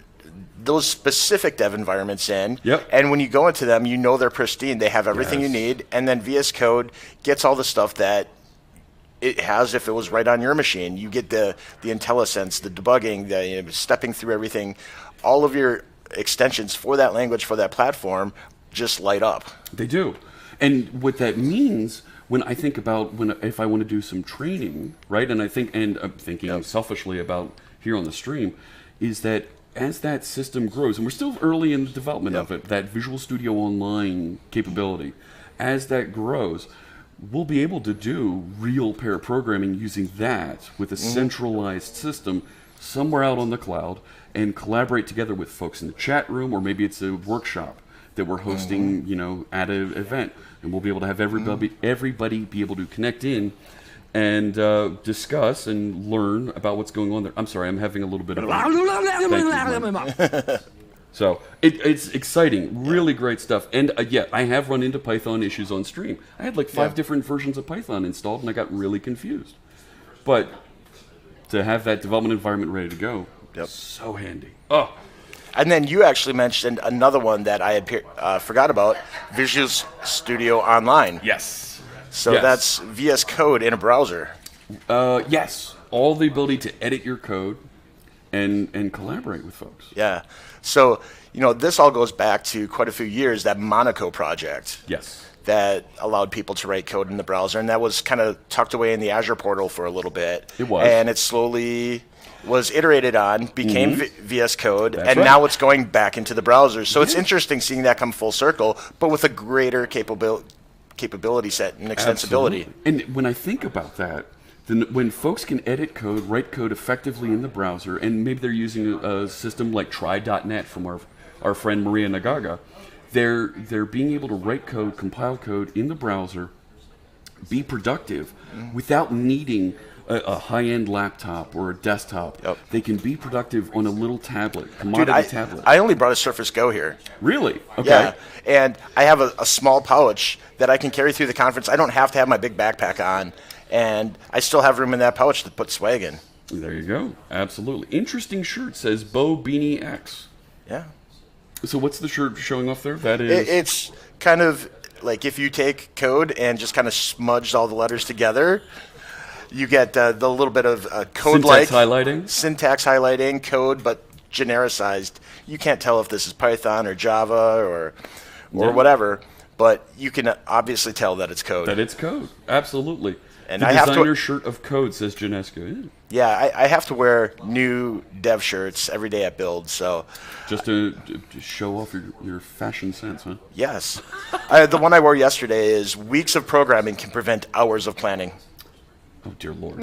those specific dev environments in. Yep. And when you go into them, you know they're pristine. They have everything you need. And then VS Code gets all the stuff that it has if it was right on your machine. You get the IntelliSense, the debugging, the stepping through everything. All of your extensions for that language, for that platform, just light up. They do. And what that means, when I think about if I want to do some training, right? And I'm thinking selfishly about here on the stream, is that as that system grows, and we're still early in the development of it, that Visual Studio Online capability, as that grows, we'll be able to do real pair programming using that with a centralized system somewhere out on the cloud, and collaborate together with folks in the chat room, or maybe it's a workshop that we're hosting, at an event, and we'll be able to have everybody be able to connect in and discuss and learn about what's going on there. I'm sorry, I'm having a little bit of So it's exciting, really great stuff. And I have run into Python issues on stream. I had like 5 different versions of Python installed, and I got really confused. But to have that development environment ready to go. Yep. So handy. Oh, And then you actually mentioned another one that I had forgot about, Visual Studio Online. yes. So Yes. that's VS Code in a browser. Yes. All the ability to edit your code and collaborate with folks. Yeah. So, this all goes back to quite a few years, that Monaco project. Yes. That allowed people to write code in the browser, and that was kind of tucked away in the Azure portal for a little bit. It was. And it slowly was iterated on, became VS Code, That's and right. now it's going back into the browser. So it's interesting seeing that come full circle, but with a greater capability set and extensibility. Absolutely. And when I think about that, then when folks can edit code, write code effectively in the browser, and maybe they're using a system like try.net from our friend Maria Nagaga, they're being able to write code, compile code in the browser, be productive without needing a high-end laptop or a desktop. Yep. They can be productive on a little tablet, Dude, commodity tablet. I only brought a Surface Go here. Really? Okay. Yeah, and I have a small pouch that I can carry through the conference. I don't have to have my big backpack on, and I still have room in that pouch to put swag in. There you go. Absolutely. Interesting shirt, says Bo Beanie X. Yeah. So what's the shirt showing off there? That is... It's kind of like if you take code and just kind of smudged all the letters together, you get the little bit of code-like syntax highlighting code, but genericized. You can't tell if this is Python or Java or whatever, but you can obviously tell that it's code. That it's code. Absolutely. And the I have to- designer shirt of code, says Janesco. Yeah, I have to wear new dev shirts every day at Build, so... Just to show off your fashion sense, huh? Yes. The one I wore yesterday is weeks of programming can prevent hours of planning. Oh, dear Lord.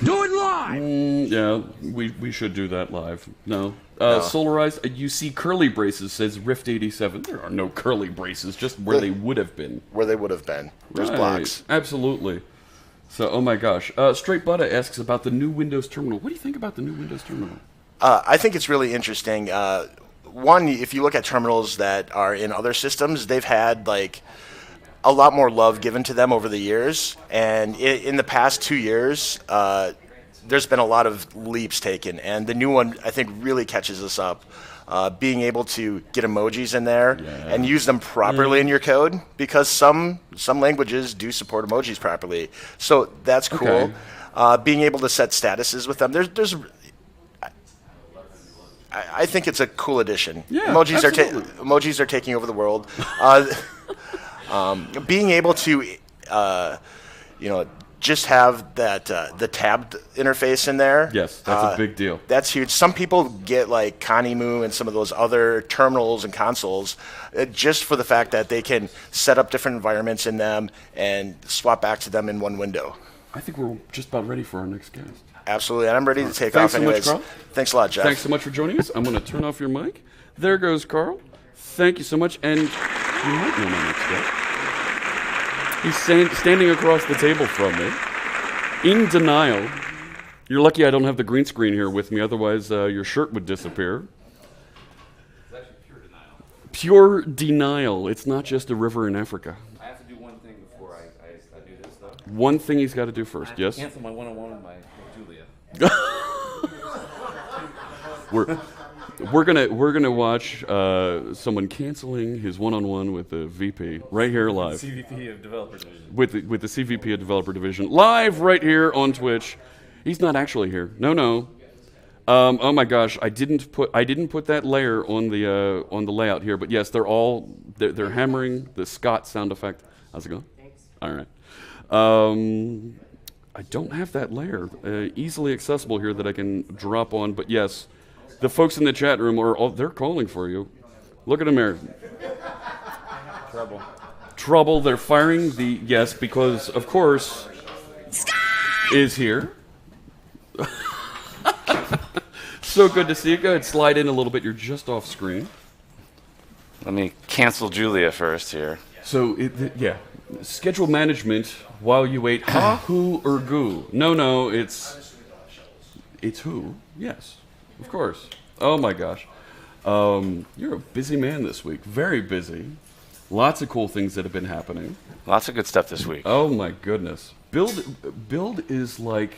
Do it live! Yeah, we should do that live. No. Solarized, you see curly braces, says Rift 87. There are no curly braces, just where they would have been. Where they would have been. There's Right, blocks. Absolutely. So, oh my gosh. Straight Butter asks about the new Windows Terminal. What do you think about the new Windows Terminal? I think it's really interesting. One, if you look at terminals that are in other systems, they've had like a lot more love given to them over the years. And in the past 2 years, there's been a lot of leaps taken. And the new one, I think, really catches us up. Being able to get emojis in there and use them properly in your code, because some languages do support emojis properly. So that's cool. Okay. Being able to set statuses with them, I think it's a cool addition. Yeah, Emojis are taking over the world. Being able to, just have that the tabbed interface in there. Yes, that's a big deal. That's huge. Some people get like Kanimu and some of those other terminals and consoles just for the fact that they can set up different environments in them and swap back to them in one window. I think we're just about ready for our next guest. Absolutely, and I'm ready to take Thanks off so much, anyways. Carl. Thanks a lot, Jeff. Thanks so much for joining us. I'm going to turn off your mic. There goes Carl. Thank you so much. And you might know my next guest. He's standing across the table from me, in denial. You're lucky I don't have the green screen here with me, otherwise your shirt would disappear. It's actually pure denial. Pure denial. It's not just a river in Africa. I have to do one thing before I do this, though. One thing he's got to do first, yes? Cancel my one-on-one with Julia. We're gonna watch someone canceling his one-on-one with the VP right here live. CVP of Developer Division. With the CVP of Developer Division live right here on Twitch. He's not actually here. No. Oh my gosh, I didn't put that layer on the layout here, but yes, they're hammering the Scott sound effect. How's it going? Thanks. All right. I don't have that layer easily accessible here that I can drop on, but yes, the folks in the chat room they're calling for you. Look at them there. Trouble. They're firing yes, because of course is here. So good to see you. Go ahead, slide in a little bit. You're just off screen. Let me cancel Julia first here. So, schedule management while you wait. Ha, who, or goo? No, it's who. Yes, of course. Oh my gosh. You're a busy man this week. Very busy. Lots of cool things that have been happening. Lots of good stuff this week. Oh my goodness. Build is like,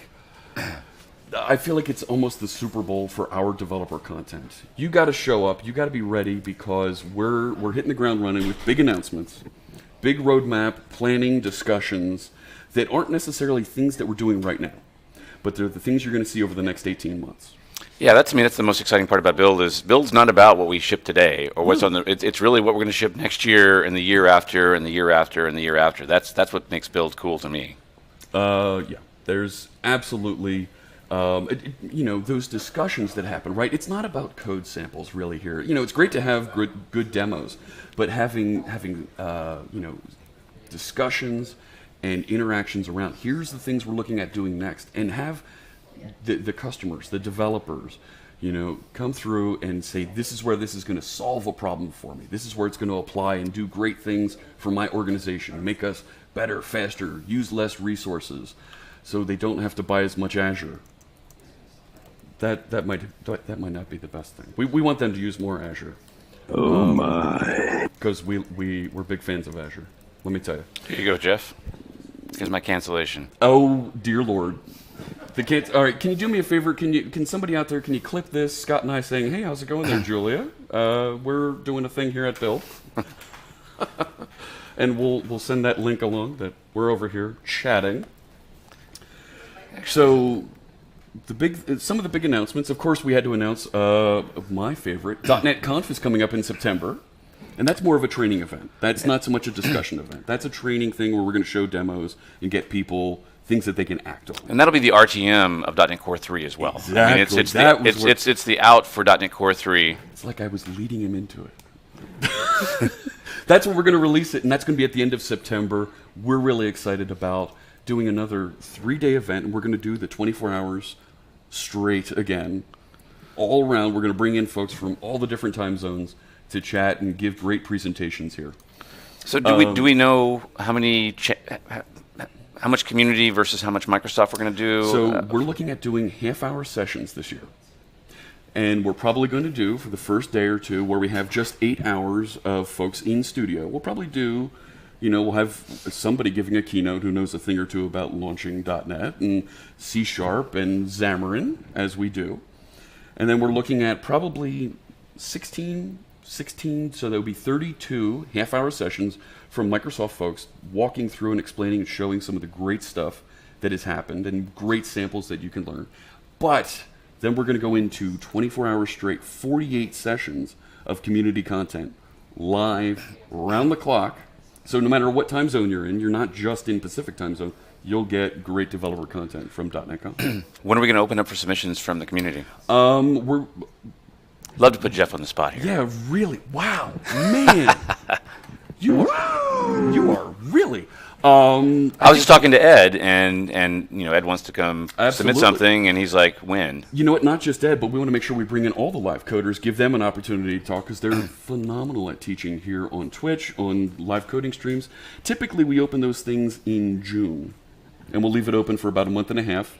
I feel like it's almost the Super Bowl for our developer content. You got to show up. You got to be ready because we're hitting the ground running with big announcements, big roadmap, planning, discussions that aren't necessarily things that we're doing right now, but they're the things you're going to see over the next 18 months. Yeah, that's the most exciting part about Build is Build's not about what we ship today or what's on the. It's really what we're going to ship next year and the year after and the year after and the year after. That's what makes Build cool to me. Yeah, there's absolutely. Those discussions that happen, right? It's not about code samples really here. It's great to have good demos, but having discussions and interactions around, here's the things we're looking at doing next, and have the customers, the developers, come through and say, this is where this is going to solve a problem for me. This is where it's going to apply and do great things for my organization, make us better, faster, use less resources, so they don't have to buy as much Azure. That might not be the best thing. We want them to use more Azure. Oh my! Because we're big fans of Azure. Let me tell you. Here you go, Jeff. Here's my cancellation. Oh dear Lord. All right. Can you do me a favor? Can somebody out there? Can you clip this? Scott and I saying, "Hey, how's it going there, Julia? We're doing a thing here at Build." And we'll send that link along that we're over here chatting. So. Some of the big announcements. Of course, we had to announce my favorite. .NET Conf is coming up in September, and that's more of a training event. That's not so much a discussion event. That's a training thing where we're going to show demos and get people things that they can act on. And that'll be the RTM of .NET Core 3 as well. Exactly. I mean, it's the out for .NET Core 3. It's like I was leading him into it. That's when we're going to release it, and that's going to be at the end of September. We're really excited about doing another 3-day event, and we're going to do the 24 hours straight again. All around, we're going to bring in folks from all the different time zones to chat and give great presentations here. So do we know how many how much community versus how much Microsoft we're going to do? So we're looking at doing half-hour sessions this year. And we're probably going to do, for the first day or two, where we have just 8 hours of folks in studio. We'll probably do, we'll have somebody giving a keynote who knows a thing or two about launching .NET and C# and Xamarin, as we do. And then we're looking at probably 16, so there'll be 32 half-hour sessions from Microsoft folks walking through and explaining and showing some of the great stuff that has happened and great samples that you can learn. But then we're going to go into 24 hours straight, 48 sessions of community content, live, around the clock. So no matter what time zone you're in, you're not just in Pacific time zone, you'll get great developer content from .NET Conf. When are we going to open up for submissions from the community? We're... Love to put Jeff on the spot here. Yeah, really. Wow. Man. You are really... I was just talking to Ed, and Ed wants to come Absolutely. submit something, and he's like, when? You know what? Not just Ed, but we want to make sure we bring in all the live coders, give them an opportunity to talk, because they're phenomenal at teaching here on Twitch, on live coding streams. Typically, we open those things in June, and we'll leave it open for about a month and a half,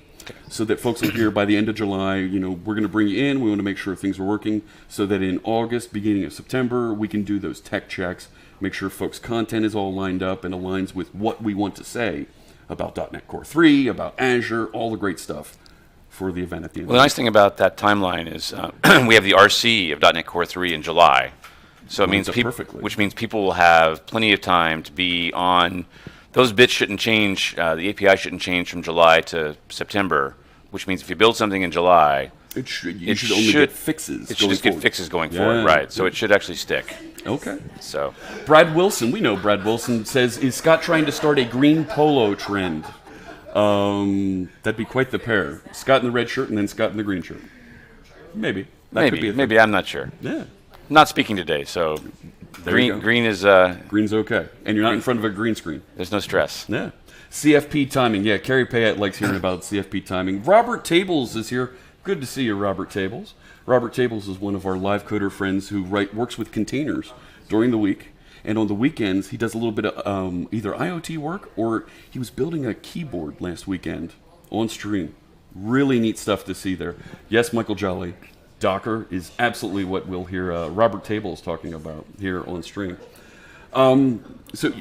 so that folks will hear by the end of July, we're going to bring you in, we want to make sure things are working, so that in August, beginning of September, we can do those tech checks, make sure folks' content is all lined up and aligns with what we want to say about .NET Core 3, about Azure, all the great stuff for the event at the end. Well, the nice thing about that timeline is we have the RC of .NET Core 3 in July. So it means which means people will have plenty of time to be on. Those bits shouldn't change. The API shouldn't change from July to September, which means if you build something in July, you should only get fixes. It should just get fixes going forward, right? So it should actually stick. Okay. So Brad Wilson, we know Brad Wilson says, is Scott trying to start a green polo trend? That'd be quite the pair. Scott in the red shirt and then Scott in the green shirt. Maybe. That could be a maybe I'm not sure. Yeah. Not speaking today, so green is green's okay. And you're not in front of a green screen. There's no stress. Yeah. CFP timing. Yeah, Carrie Payette likes hearing about CFP timing. Robert Tables is here. Good to see you, Robert Tables. Robert Tables is one of our live coder friends who works with containers during the week. And on the weekends, he does a little bit of either IoT work, or he was building a keyboard last weekend on stream. Really neat stuff to see there. Yes, Michael Jolly. Docker is absolutely what we'll hear Robert Tables talking about here on stream. So, do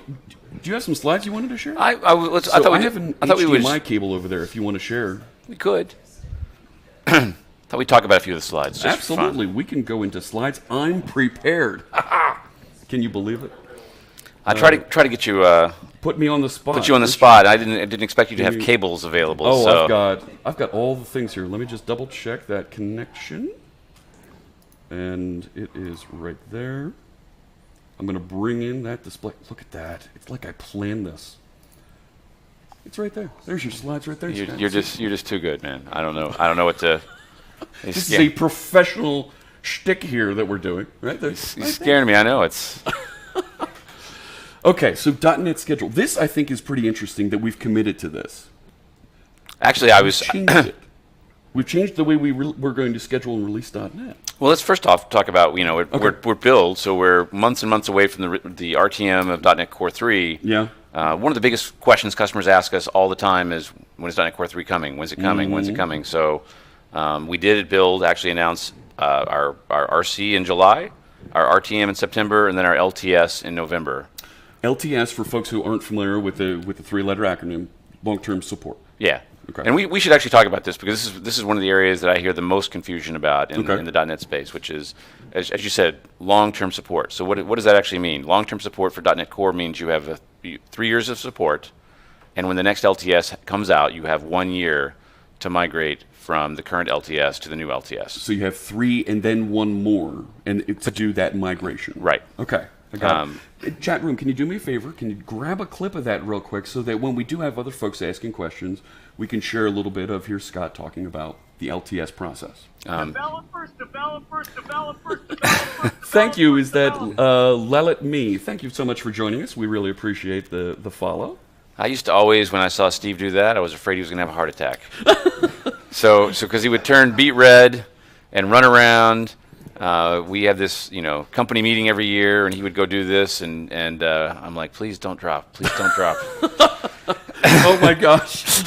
you have some slides you wanted to share? I have an HDMI cable over there if you want to share. We could. Thought we'd talk about a few of the slides. Just Absolutely. We can go into slides. I'm prepared. Can you believe it? I try to get you put me on the spot. Put you on the spot. I didn't expect you to have cables available. Oh, so. I've got all the things here. Let me just double check that connection. And it is right there. I'm going to bring in that display. Look at that. It's like I planned this. It's right there. There's your slides right there. You're just too good, man. I don't know what to. This is a professional shtick here that we're doing, right? He's scaring me. I know it's. Okay, so .NET Schedule. This I think is pretty interesting that we've committed to this. Actually, We've changed it. We've changed the way we're going to schedule and release .NET. Well, let's first off talk about we're build, so we're months and months away from the RTM of .NET Core 3. Yeah. One of the biggest questions customers ask us all the time is, when is .NET Core 3 coming? When's it coming? When's it coming? So we did at Build actually announce our RC in July, our RTM in September, and then our LTS in November. LTS, for folks who aren't familiar with the three-letter acronym, long-term support. Yeah. Okay. And we should actually talk about this because this is one of the areas that I hear the most confusion about in the .NET space, which is, as you said, long-term support. So what does that actually mean? Long-term support for .NET Core means you have 3 years of support, and when the next LTS comes out, you have 1 year to migrate from the current LTS to the new LTS. So you have 3 and then 1 more to do that migration. Right. Okay. I got it. Chat room, can you do me a favor? Can you grab a clip of that real quick so that when we do have other folks asking questions, we can share a little bit of, here's Scott talking about the LTS process. Developers. Thank you. Is that Lelit Me? Thank you so much for joining us. We really appreciate the follow. I used to always, when I saw Steve do that, I was afraid he was going to have a heart attack. So because he would turn beet red and run around. We have this, company meeting every year, and he would go do this, and I'm like, please don't drop. Oh my gosh,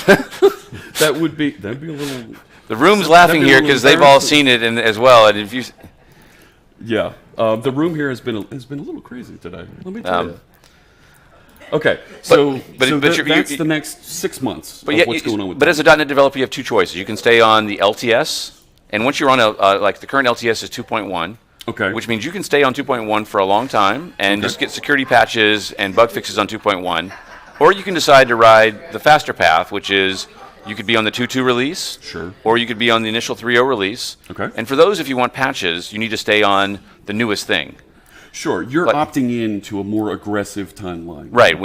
that'd be a little. The room's laughing here because they've all seen it as well, and if you. Yeah, the room here has been a little crazy today. Let me tell you. Okay, that's the next 6 months of what's going on with that. But as a .NET developer, you have 2 choices. You can stay on the LTS. And once you're on like the current LTS is 2.1, okay, which means you can stay on 2.1 for a long time and just get security patches and bug fixes on 2.1, or you can decide to ride the faster path, which is you could be on the 2.2 release, or you could be on the initial 3.0 release. Okay. And for those, if you want patches, you need to stay on the newest thing. Sure, you're opting in to a more aggressive timeline. Right.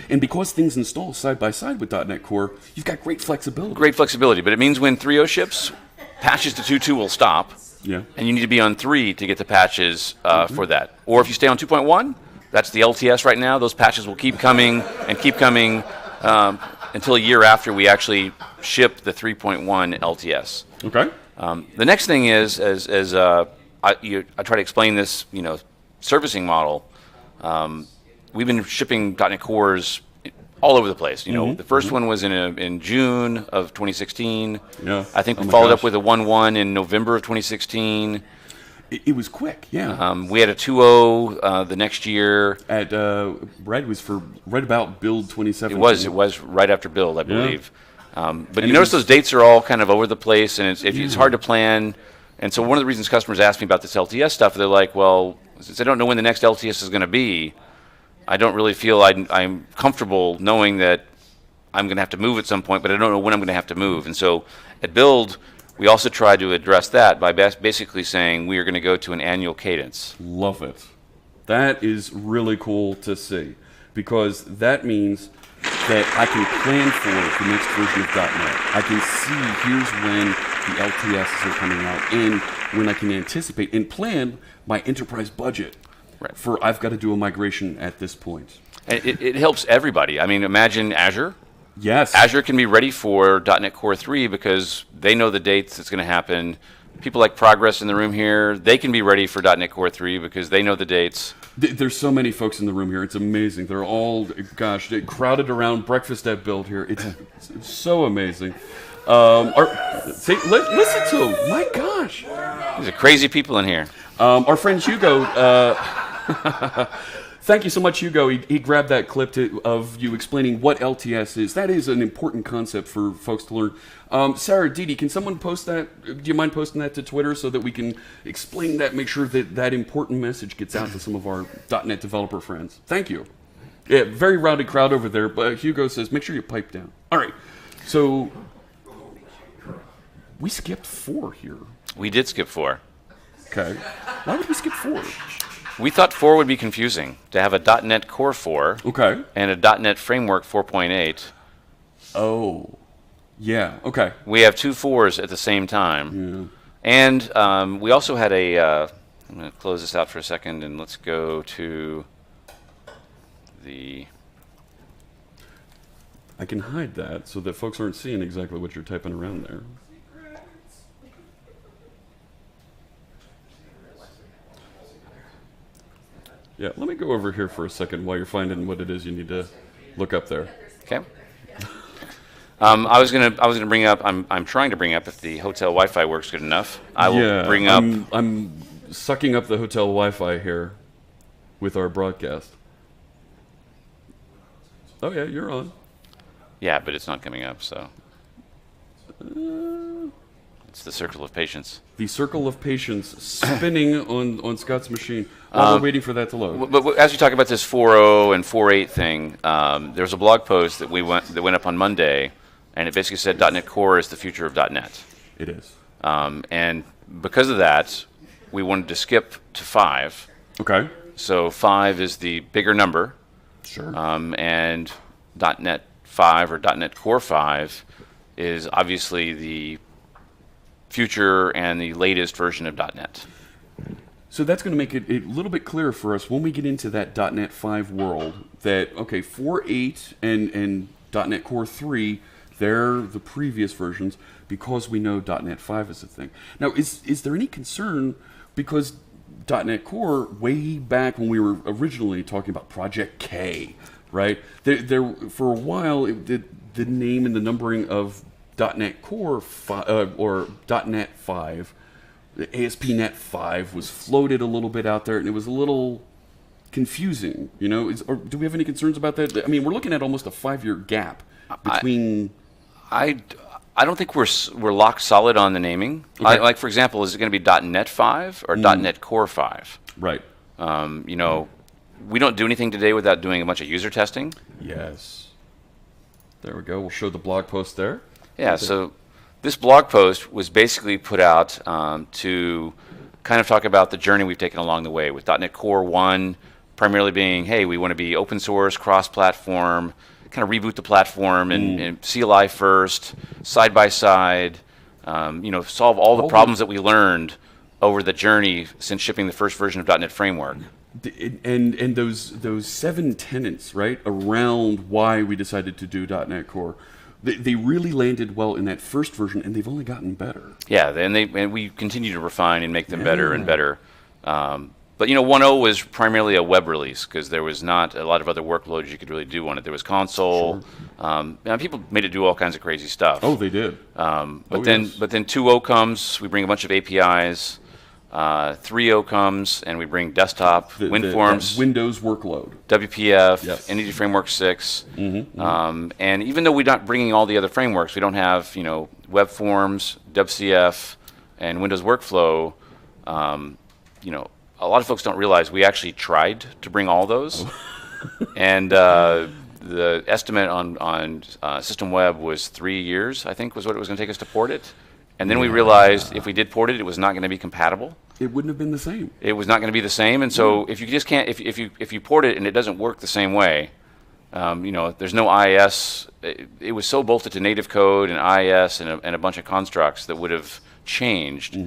And because things install side by side with .NET Core, you've got great flexibility. But it means when 3.0 ships, patches to 2.2 will stop, and you need to be on 3 to get the patches for that. Or if you stay on 2.1, that's the LTS right now. Those patches will keep coming until a year after we actually ship the 3.1 LTS. Okay. The next thing is, I try to explain this, servicing model. We've been shipping .NET Cores all over the place. The first one was in June of 2016. Yeah. I think we followed up with a 1.1 in November of 2016. It was quick, yeah. We had a 2.0 the next year. At was for right about Build 2017. It was right after Build, I believe. But you notice those dates are all kind of over the place, and it's hard to plan. And so one of the reasons customers ask me about this LTS stuff, they're like, well, since I don't know when the next LTS is going to be, I don't really feel I'm comfortable knowing that I'm going to have to move at some point, but I don't know when I'm going to have to move. And so at Build, we also tried to address that by basically saying we are going to go to an annual cadence. Love it. That is really cool to see, because that means that I can plan for the next version of .NET. I can see here's when the LTSs are coming out and when I can anticipate and plan my enterprise budget. Right. For I've got to do a migration at this point. And it helps everybody. I mean, imagine Azure. Yes. Azure can be ready for .NET Core 3 because they know the dates it's going to happen. People like Progress in the room here, they can be ready for .NET Core 3 because they know the dates. There's so many folks in the room here. It's amazing. They're all, they're crowded around breakfast at Build here. It's so amazing. Listen to them. My gosh. These are crazy people in here. Our friend Hugo, Thank you so much, Hugo. He grabbed that clip of you explaining what LTS is. That is an important concept for folks to learn. Sarah, Didi, can someone post that? Do you mind posting that to Twitter so that we can explain that, make sure that that important message gets out to some of our .NET developer friends? Thank you. Yeah, very rowdy crowd over there, but Hugo says, make sure you pipe down. All right, so we skipped 4 here. We did skip 4. Okay. Why would we skip 4? We thought 4 would be confusing, to have a .NET Core 4 and a .NET Framework 4.8. Oh, yeah, okay. We have 2 4s at the same time. Yeah. And we also had a, I'm going to close this out for a second, and let's go to the... I can hide that so that folks aren't seeing exactly what you're typing around there. Yeah, let me go over here for a second while you're finding what it is you need to look up there. Okay. I was gonna bring up. I'm trying to bring up if the hotel Wi-Fi works good enough. I will bring up. I'm sucking up the hotel Wi-Fi here with our broadcast. Oh yeah, you're on. Yeah, but it's not coming up. So it's the circle of patience. The circle of patience spinning on Scott's machine while we're waiting for that to load. But as we talk about this 4.0 and 4.8 thing, there's a blog post that went up on Monday, and it basically said .NET Core is the future of .NET. It is. And because of that, we wanted to skip to 5. Okay. So 5 is the bigger number. Sure. And .NET 5 or .NET Core 5 is obviously the future and the latest version of .NET. So that's going to make it a little bit clearer for us when we get into that .NET 5 world that, okay, 4.8 and .NET Core 3, they're the previous versions because we know .NET 5 is a thing. Now, is there any concern because .NET Core, way back when we were originally talking about Project K, right? There for a while, the name and the numbering of .NET Core or .NET 5, the ASP.NET 5 was floated a little bit out there, and it was a little confusing. You know, or do we have any concerns about that? I mean, we're looking at almost a 5-year gap between. I don't think we're locked solid on the naming. Okay. Like for example, is it going to be .NET 5 or .NET Core 5? Right. You know, we don't do anything today without doing a bunch of user testing. Yes. There we go. We'll show the blog post there. Yeah, so this blog post was basically put out to kind of talk about the journey we've taken along the way with .NET Core 1 primarily being, hey, we want to be open source, cross-platform, kind of reboot the platform and CLI first, side by side, you know, solve all the problems that we learned over the journey since shipping the first version of .NET Framework. And those 7 tenets, right, around why we decided to do .NET Core, they really landed well in that first version, and they've only gotten better. Yeah, and we continue to refine and make them better and better. But you know, 1.0 was primarily a web release because there was not a lot of other workloads you could really do on it. There was console. Sure. People made it do all kinds of crazy stuff. Oh, they did. But then 2.0 comes. We bring a bunch of APIs. 3.0 comes, and we bring desktop, WinForms, Windows workload, WPF, yes. Entity Framework 6. And even though we're not bringing all the other frameworks, we don't have, you know, Web Forms, WCF, and Windows Workflow. You know, a lot of folks don't realize we actually tried to bring all those, and the estimate on System Web was 3 years, I think, was what it was going to take us to port it. And then we realized if we did port it, it was not going to be compatible. It wouldn't have been the same. It was not going to be the same, and so if you just can't, if you port it and it doesn't work the same way, you know, there's no IIS. It was so bolted to native code and IIS and a bunch of constructs that would have changed.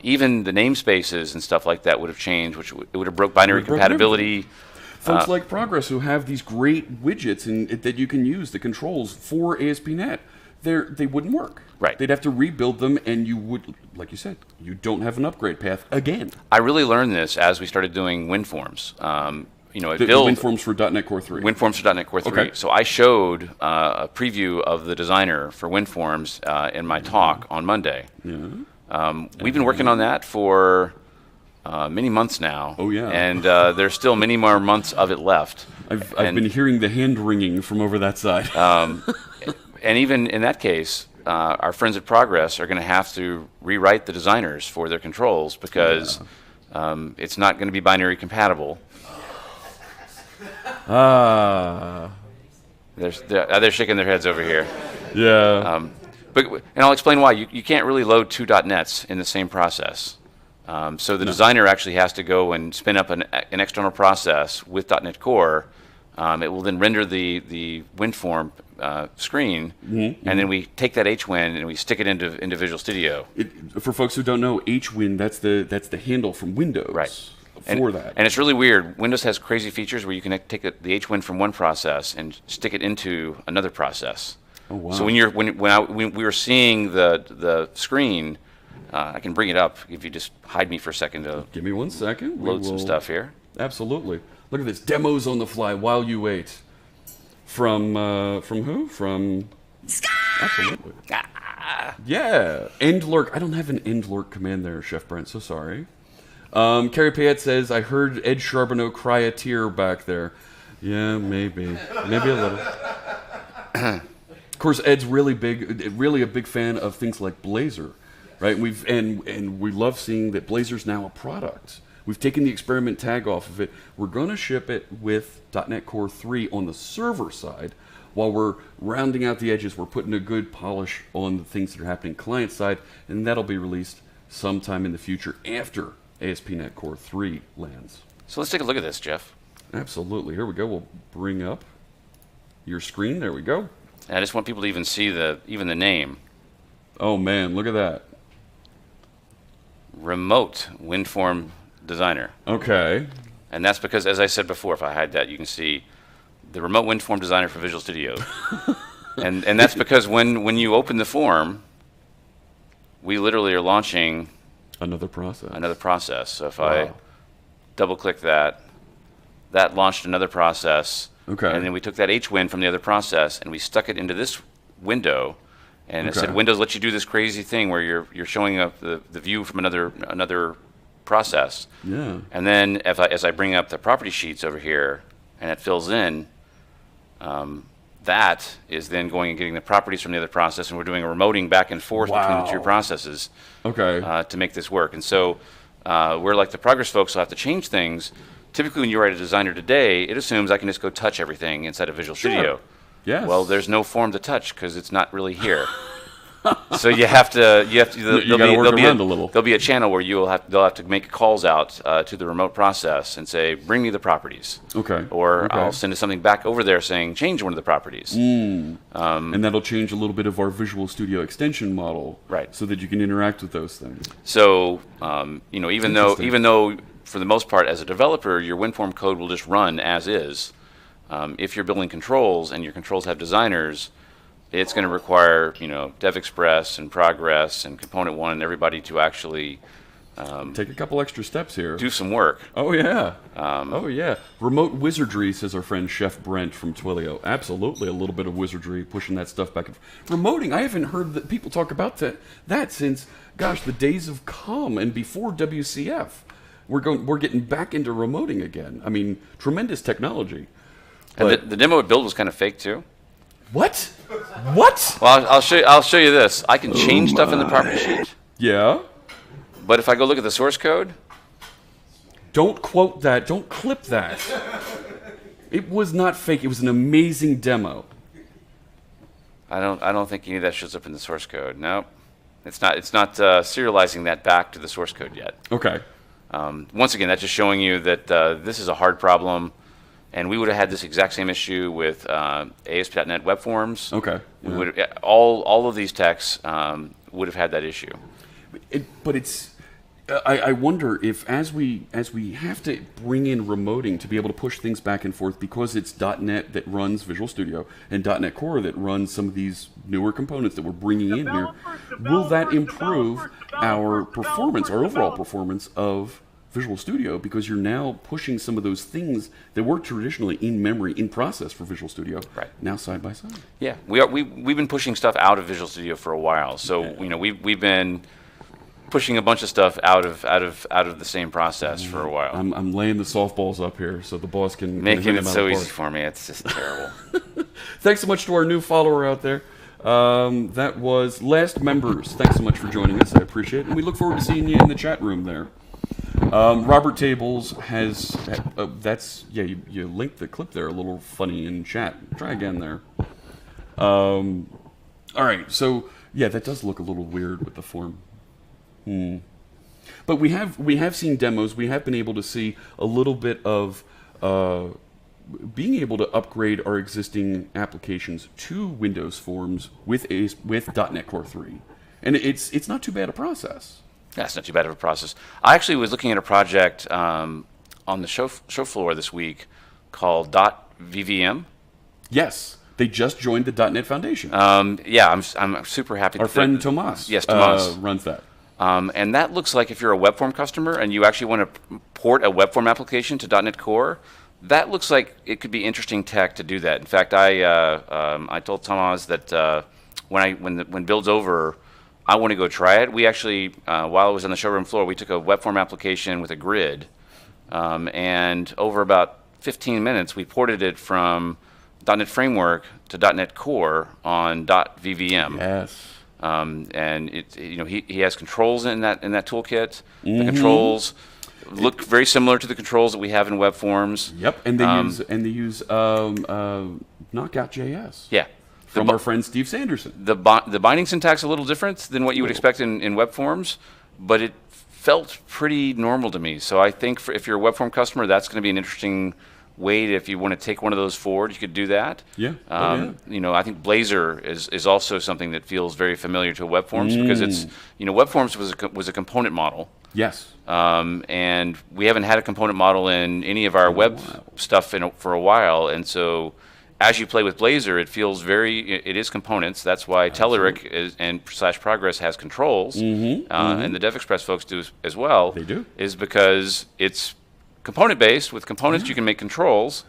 Even the namespaces and stuff like that would have changed, which it would have broke binary compatibility. Folks like Progress who have these great widgets that you can use, the controls for ASP.NET, they wouldn't work. Right. They'd have to rebuild them, and you would, like you said, you don't have an upgrade path again. I really learned this as we started doing WinForms. You know, the WinForms for .NET Core 3. WinForms for .NET Core 3. Okay. So I showed a preview of the designer for WinForms in my talk on Monday. Yeah. We've been working on that for many months now. Oh, yeah. And there's still many more months of it left. I've been hearing the hand wringing from over that side. And even in that case, our friends at Progress are going to have to rewrite the designers for their controls because it's not going to be binary compatible. They're shaking their heads over here. Yeah. And I'll explain why. You can't really load two .NETs in the same process. So the designer actually has to go and spin up an external process with .NET Core. It will then render the WinForm screen, and then we take that HWin and we stick it into Visual Studio. For folks who don't know, HWin, that's the handle from Windows. Right. That. And it's really weird. Windows has crazy features where you can take the HWin from one process and stick it into another process. Oh, wow. So when we were seeing the screen, I can bring it up if you just hide me for a second to give me 1 second. Load some stuff here. Absolutely. Look at this. Demos on the fly while you wait. From who? From absolutely. Yeah. End lurk. I don't have an end lurk command there, Chef Brent. So sorry. Carrie Payette says, I heard Ed Charbonneau cry a tear back there. Yeah, maybe a little. Of course, Ed's really a big fan of things like Blazor, right? And we love seeing that Blazor's now a product. We've taken the experiment tag off of it. We're going to ship it with .NET Core 3 on the server side. While we're rounding out the edges, we're putting a good polish on the things that are happening client side, and that'll be released sometime in the future after ASP.NET Core 3 lands. So let's take a look at this, Jeff. Absolutely. Here we go. We'll bring up your screen. There we go. And I just want people to even see the name. Oh, man. Look at that. Remote WinForm Designer. Okay. And that's because, as I said before, if I hide that, you can see the Remote WinForm Designer for Visual Studio. and that's because when you open the form, we literally are launching another process. So if I double-click that launched another process. Okay. And then we took that HWin from the other process and we stuck it into this window. And it said, Windows lets you do this crazy thing where you're showing up the view from another process. Yeah. And then as I bring up the property sheets over here and it fills in, that is then going and getting the properties from the other process, and we're doing a remoting back and forth between the two processes to make this work. And so we're like the Progress folks will have to change things. Typically when you write a designer today, it assumes I can just go touch everything inside of Visual Studio. Yes. Well, there's no form to touch because it's not really here. So you have to. There'll be a channel where they'll have to make calls out to the remote process and say, bring me the properties. Okay. Or I'll send something back over there saying, change one of the properties. And that'll change a little bit of our Visual Studio extension model, right? So that you can interact with those things. So even though for the most part as a developer your WinForm code will just run as is, if you're building controls and your controls have designers, it's going to require, DevExpress and Progress and Component One and everybody to actually take a couple extra steps here. Do some work. Oh, yeah. Remote wizardry, says our friend Chef Brent from Twilio. Absolutely, a little bit of wizardry, pushing that stuff back and forth. Remoting, I haven't heard that people talk about that since, the days of COM and before WCF. We're getting back into remoting again. I mean, tremendous technology. And the demo build was kind of fake, too. What? Well, I'll show you this. I can change stuff in the property sheet. Yeah. But if I go look at the source code, don't quote that. Don't clip that. It was not fake. It was an amazing demo. I don't think any of that shows up in the source code. No, it's not. It's not serializing that back to the source code yet. Okay. Once again, that's just showing you that this is a hard problem. And we would have had this exact same issue with ASP.NET Web Forms. Okay. We would all of these texts would have had that issue. But it's, I wonder if as we have to bring in remoting to be able to push things back and forth because it's .NET that runs Visual Studio and .NET Core that runs some of these newer components that we're bringing in here, will that improve our performance, our overall performance of Visual Studio, because you're now pushing some of those things that were traditionally in memory, in process for Visual Studio, now side by side. Yeah, we've been pushing stuff out of Visual Studio for a while. So we've been pushing a bunch of stuff out of the same process for a while. I'm laying the softballs up here so the boss can making it so easy for me. It's just terrible. Thanks so much to our new follower out there. That was Last Members. Thanks so much for joining us. I appreciate it. And we look forward to seeing you in the chat room there. Robert Tables has... you linked the clip there a little funny in chat. Try again there. All right, so... Yeah, that does look a little weird with the form. But we have seen demos. We have been able to see a little bit of being able to upgrade our existing applications to Windows Forms with .NET Core 3, and it's not too bad a process. Yeah, it's not too bad of a process. I actually was looking at a project on the show floor this week called .vvm. Yes. They just joined the .NET Foundation. I'm super happy. Our friend Tomas. Yes, Tomas runs that. And that looks like if you're a web form customer and you actually want to port a web form application to .NET Core, that looks like it could be interesting tech to do that. In fact, I told Tomas that when build's over, I want to go try it. We actually, while I was on the showroom floor, we took a web form application with a grid, and over about 15 minutes, we ported it from .NET Framework to .NET Core on .vvm. Yes. And he has controls in that toolkit. The controls look very similar to the controls that we have in web forms. Yep, and they use Knockout.js. Yeah. From our friend Steve Sanderson. The binding syntax a little different than what you would expect in web forms, but it felt pretty normal to me. So I think if you're a web form customer, that's going to be an interesting way if you want to take one of those forward, you could do that. Yeah. I think Blazor is also something that feels very familiar to web forms because it's web forms was a component model. Yes. And we haven't had a component model in any of our web stuff for a while, and so as you play with Blazor, it feels it is components. That's why Telerik and /Progress has controls, and the DevExpress folks do as well. They do. Is because it's component based. With components, you can make controls.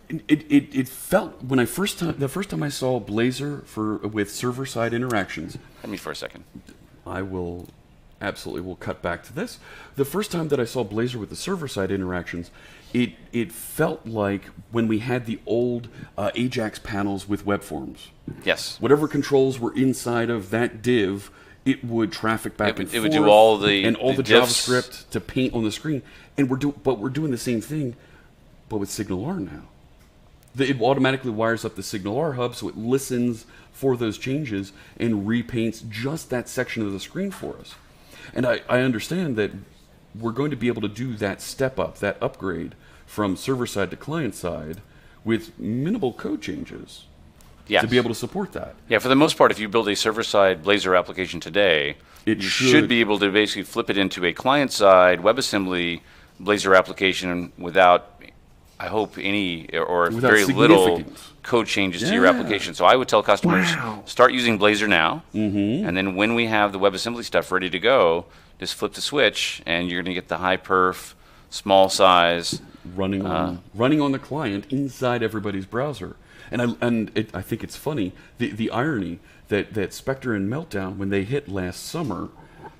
It felt the first time I saw Blazor with server side interactions. Let me for a second. I will absolutely. We'll cut back to this. The first time that I saw Blazor with the server side interactions, it felt like when we had the old Ajax panels with web forms. Yes. Whatever controls were inside of that div, it would traffic back and forth. It would do all the JavaScript to paint on the screen, and we're doing the same thing, but with SignalR now. It automatically wires up the SignalR hub, so it listens for those changes and repaints just that section of the screen for us. And I understand that we're going to be able to do that step up, that upgrade from server side to client side with minimal code changes. Yes. To be able to support that. Yeah, for the most part, if you build a server-side Blazor application today, you should be able to basically flip it into a client-side WebAssembly Blazor application without, I hope, any or very little code changes to your application. So I would tell customers, start using Blazor now, and then when we have the WebAssembly stuff ready to go, just flip the switch, and you're going to get the high perf, small size. Running on the client inside everybody's browser. And I think it's funny, the irony that Spectre and Meltdown, when they hit last summer,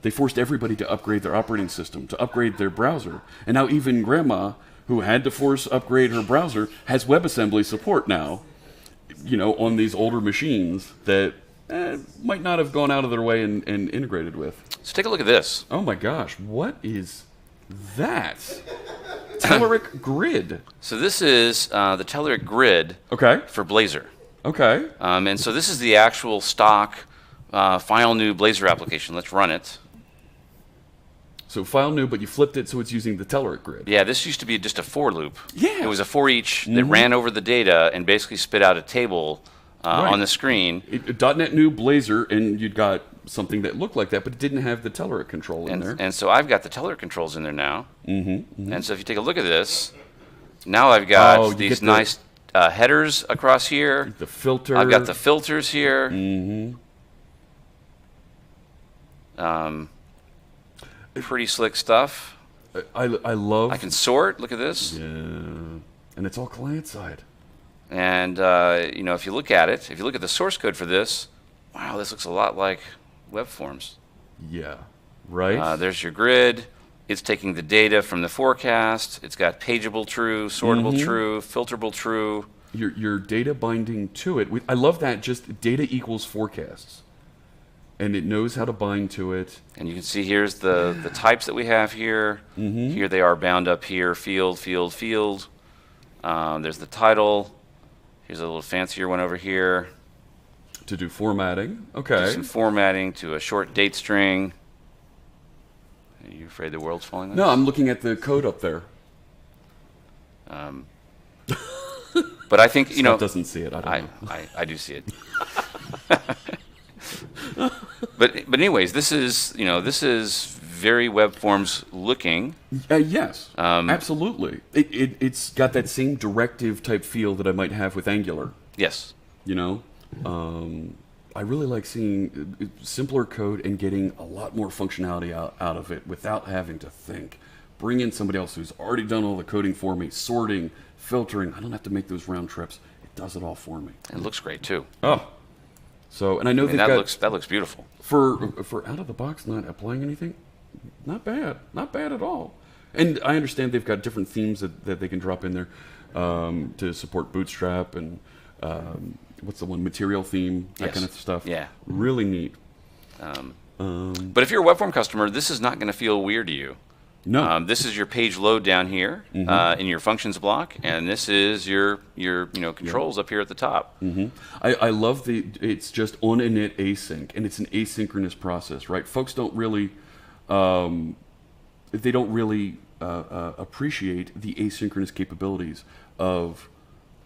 they forced everybody to upgrade their operating system, to upgrade their browser. And now even Grandma, who had to force upgrade her browser, has WebAssembly support now, on these older machines that might not have gone out of their way and integrated with. So take a look at this. Oh my gosh, what is that? Telerik Grid. So this is the Telerik Grid for Blazor. Okay. And so this is the actual stock file new Blazor application. Let's run it. So file new, but you flipped it so it's using the Telerik Grid. Yeah, this used to be just a for loop. Yeah. It was a for each that ran over the data and basically spit out a table on the screen. .NET new Blazor, and you'd got something that looked like that, but it didn't have the Telerik control in there. And so I've got the Telerik controls in there now. And so if you take a look at this, now I've got these nice headers across here. The filter. I've got the filters here. Pretty slick stuff. I love. I can sort. Look at this. Yeah, and it's all client side. And if you look at it, if you look at the source code for this, wow, this looks a lot like web forms. Yeah. Right. There's your grid. It's taking the data from the forecast. It's got pageable true, sortable true, filterable true. Your data binding to it. I love that. Just data equals forecasts, and it knows how to bind to it. And you can see here's the types that we have here. Here they are bound up here. Field, field, field. There's the title. Here's a little fancier one over here. To do formatting. Okay. Do some formatting to a short date string. Are you afraid the world's falling loose? No, I'm looking at the code up there. But I think, you know... doesn't see it. I don't know. I do see it. But anyways, this is very web forms looking. Yes, absolutely. It's got that same directive type feel that I might have with Angular. Yes. You know? I really like seeing simpler code and getting a lot more functionality out of it without having to think. Bring in somebody else who's already done all the coding for me, sorting, filtering. I don't have to make those round trips. It does it all for me. It looks great too. Oh, so and I know that looks beautiful for out of the box, not applying anything. Not bad at all. And I understand they've got different themes that they can drop in there to support Bootstrap and. What's the one? Material theme, that kind of stuff. Yeah. Really neat. But if you're a web form customer, this is not going to feel weird to you. No. This is your page load down here in your functions block, and this is your controls up here at the top. I love it's just on init async, and it's an asynchronous process, right? Folks don't really appreciate the asynchronous capabilities of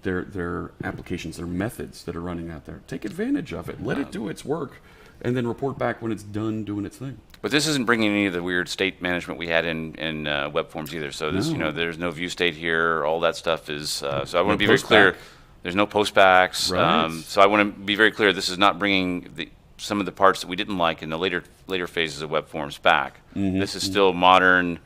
their applications, their methods that are running out there. Take advantage of it. Let it do its work, and then report back when it's done doing its thing. But this isn't bringing any of the weird state management we had in web forms either. So this, there's no view state here. All that stuff is. So I want to be very clear. There's no postbacks. Right. So I want to be very clear. This is not bringing some of the parts that we didn't like in the later phases of web forms back. This is still modern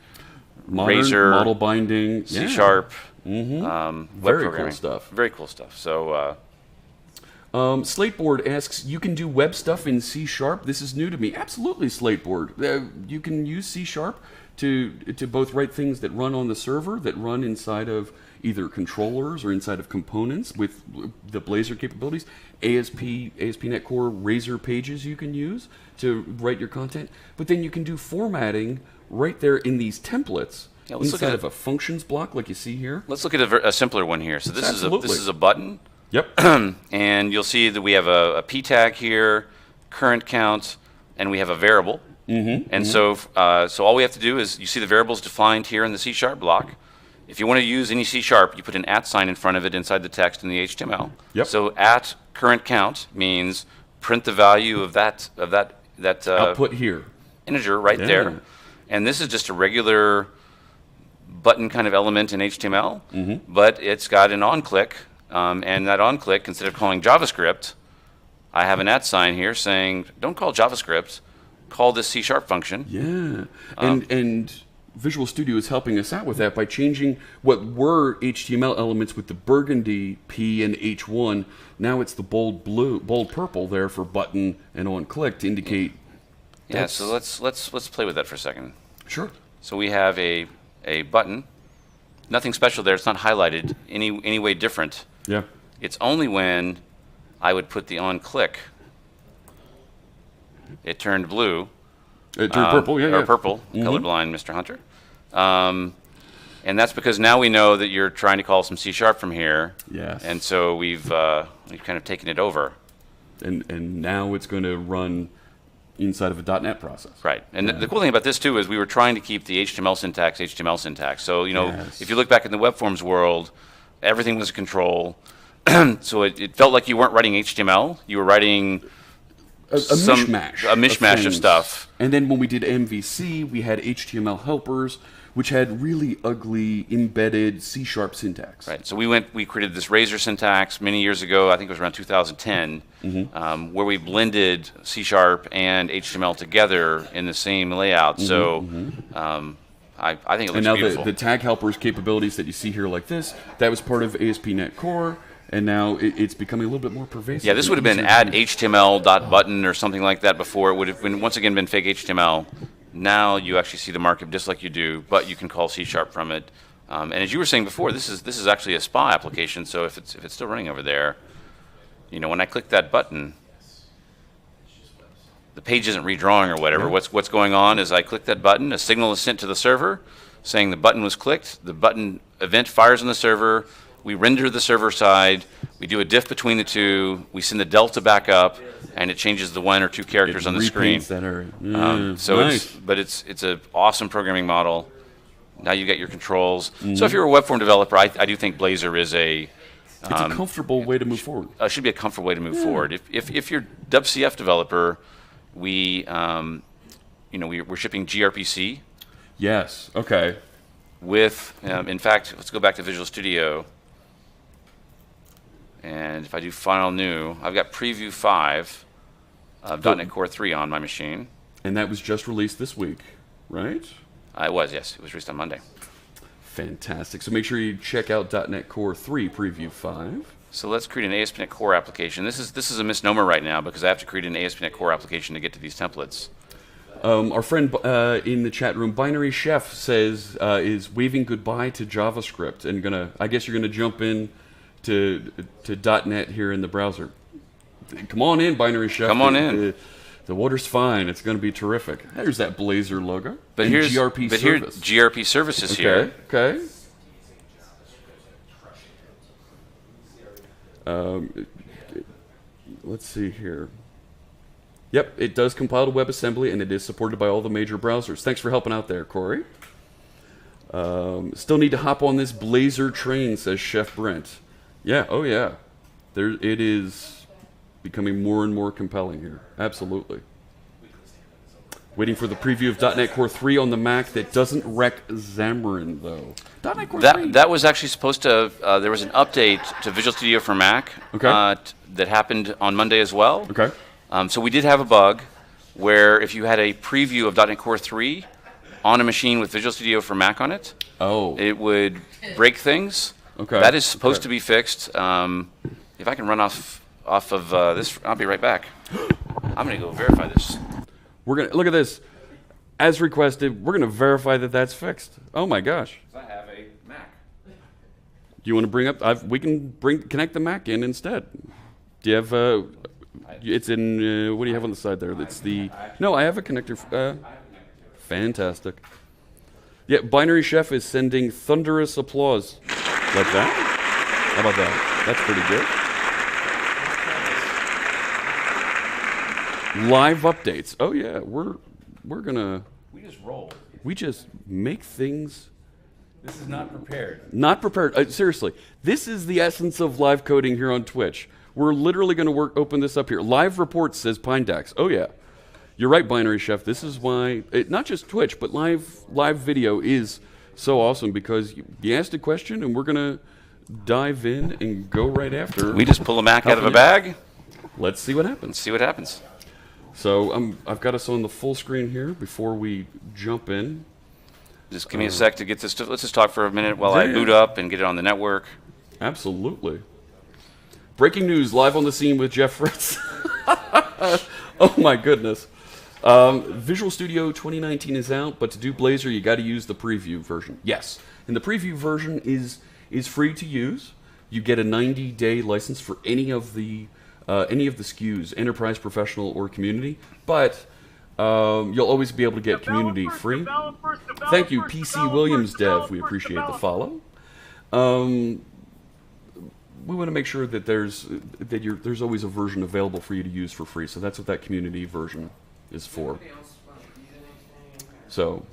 Razor, model binding, C#. Web very programming. cool stuff. Very cool stuff. So, Slateboard asks, you can do web stuff in C#. This is new to me. Absolutely, Slateboard. You can use C# to both write things that run on the server, that run inside of either controllers or inside of components with the Blazor capabilities. ASP.NET Core Razor pages you can use to write your content. But then you can do formatting right there in these templates. Yeah, let's inside of a functions block like you see here. Let's look at a simpler one here. So this is a button. Yep. And you'll see that we have a p tag here, current count, and we have a variable. And so all we have to do is, you see the variables defined here in the C# block. If you want to use any C#, you put an @ sign in front of it inside the text in the HTML. Yep. So @current count means print the value of that output here, integer right there. And this is just a regular button kind of element in HTML, but it's got an onClick, and that onClick, instead of calling JavaScript, I have an @ sign here saying, don't call JavaScript, call this C# function. Yeah, and Visual Studio is helping us out with that by changing what were HTML elements with the burgundy P and H1. Now it's the bold purple there for button and onClick to indicate. Yeah, so let's play with that for a second. Sure. So we have a button, nothing special there. It's not highlighted any way different. Yeah. It's only when I would put the onClick, it turned blue. It turned purple, or purple, colorblind, Mr. Hunter. And that's because now we know that you're trying to call some C# from here. Yes. And so we've kind of taken it over. And now it's going to run inside of a .NET process. Right. And the cool thing about this, too, is we were trying to keep the HTML syntax. So, if you look back in the web forms world, everything was a control. So it felt like you weren't writing HTML. You were writing a mishmash of stuff. And then when we did MVC, we had HTML helpers, which had really ugly embedded C# syntax. Right. So we created this Razor syntax many years ago. I think it was around 2010, where we blended C# and HTML together in the same layout. So I think it looks beautiful. And now the tag helpers capabilities that you see here like this, that was part of ASP.NET Core. And now it's becoming a little bit more pervasive. Yeah, this would have been add HTML.button or something like that before. It would have once again been fake HTML. Now you actually see the markup just like you do, but you can call C# from it. And as you were saying before, this is actually a SPA application. So if it's still running over there, when I click that button, the page isn't redrawing or whatever. Yeah. What's going on is I click that button, a signal is sent to the server saying the button was clicked, the button event fires on the server, we render the server side, we do a diff between the two, we send the delta back up, and it changes the 1 or 2 characters on the screen. That area. So Nice. it's an awesome programming model. Now you get your controls. So if you're a web form developer, I do think Blazor is It's a comfortable way to move forward. should be a comfortable way to move forward. If you're WCF developer, we're shipping gRPC. Yes. Okay. With, in fact, let's go back to Visual Studio. And if I do File New, I've got Preview 5 of .NET Core 3 on my machine. And that was just released this week, right? It was, yes. It was released on Monday. Fantastic. So make sure you check out .NET Core 3 Preview 5. So let's create an ASP.NET Core application. This is a misnomer right now because I have to create an ASP.NET Core application to get to these templates. Our friend in the chat room, Binary Chef, says is waving goodbye to JavaScript and I guess you're gonna jump in to .NET here in the browser. Come on in, Binary Chef. Come on in. The water's fine. It's going to be terrific. There's that Blazor logo. But and here's GRP service. GRP services here. Okay. Let's see here. Yep, it does compile to WebAssembly, and it is supported by all the major browsers. Thanks for helping out there, Corey. Still need to hop on this Blazor train, says Chef Brent. Yeah, oh yeah. It is becoming more and more compelling here. Absolutely. Waiting for the preview of .NET Core 3 on the Mac that doesn't wreck Xamarin, though. .NET Core 3. That was actually supposed to, there was an update to Visual Studio for Mac that happened on Monday as well. Okay. So we did have a bug where if you had a preview of .NET Core 3 on a machine with Visual Studio for Mac on it, it would break things. Okay. That is supposed to be fixed. If I can run off of this, I'll be right back. I'm going to go verify this. We're gonna look at this. As requested, we're gonna verify that that's fixed. Oh my gosh. I have a Mac. Do you want to bring up? We can connect the Mac in instead. Do you have? It's in. What do you have on the side there? That's the. No, I have a connector. Fantastic. Yeah, Binary Chef is sending thunderous applause. Like that? How about that? That's pretty good. Live updates. Oh yeah, we're gonna. We just roll. We just make things. This is not prepared. Not prepared. Seriously, this is the essence of live coding here on Twitch. We're literally going to open this up here. Live reports says Pindax. Oh yeah, you're right, Binary Chef. This is why not just Twitch, but live video is so awesome because you asked a question and we're gonna dive in and go right after. We just pull a Mac out of a bag. Let's see what happens. Let's see what happens. So I've got us on the full screen here before we jump in. Just give me a sec to get this. Let's just talk for a minute while I boot up and get it on the network. Absolutely. Breaking news, live on the scene with Jeff Fritz. Oh my goodness. Visual Studio 2019 is out, but to do Blazor, you got to use the preview version. Yes, and the preview version is free to use. You get a 90-day license for any of the SKUs, Enterprise, Professional, or Community, but you'll always be able to get Community free. Thank you, PC Williams Dev. We appreciate the follow. We want to make sure that there's always a version available for you to use for free. So that's what that Community version is for. So,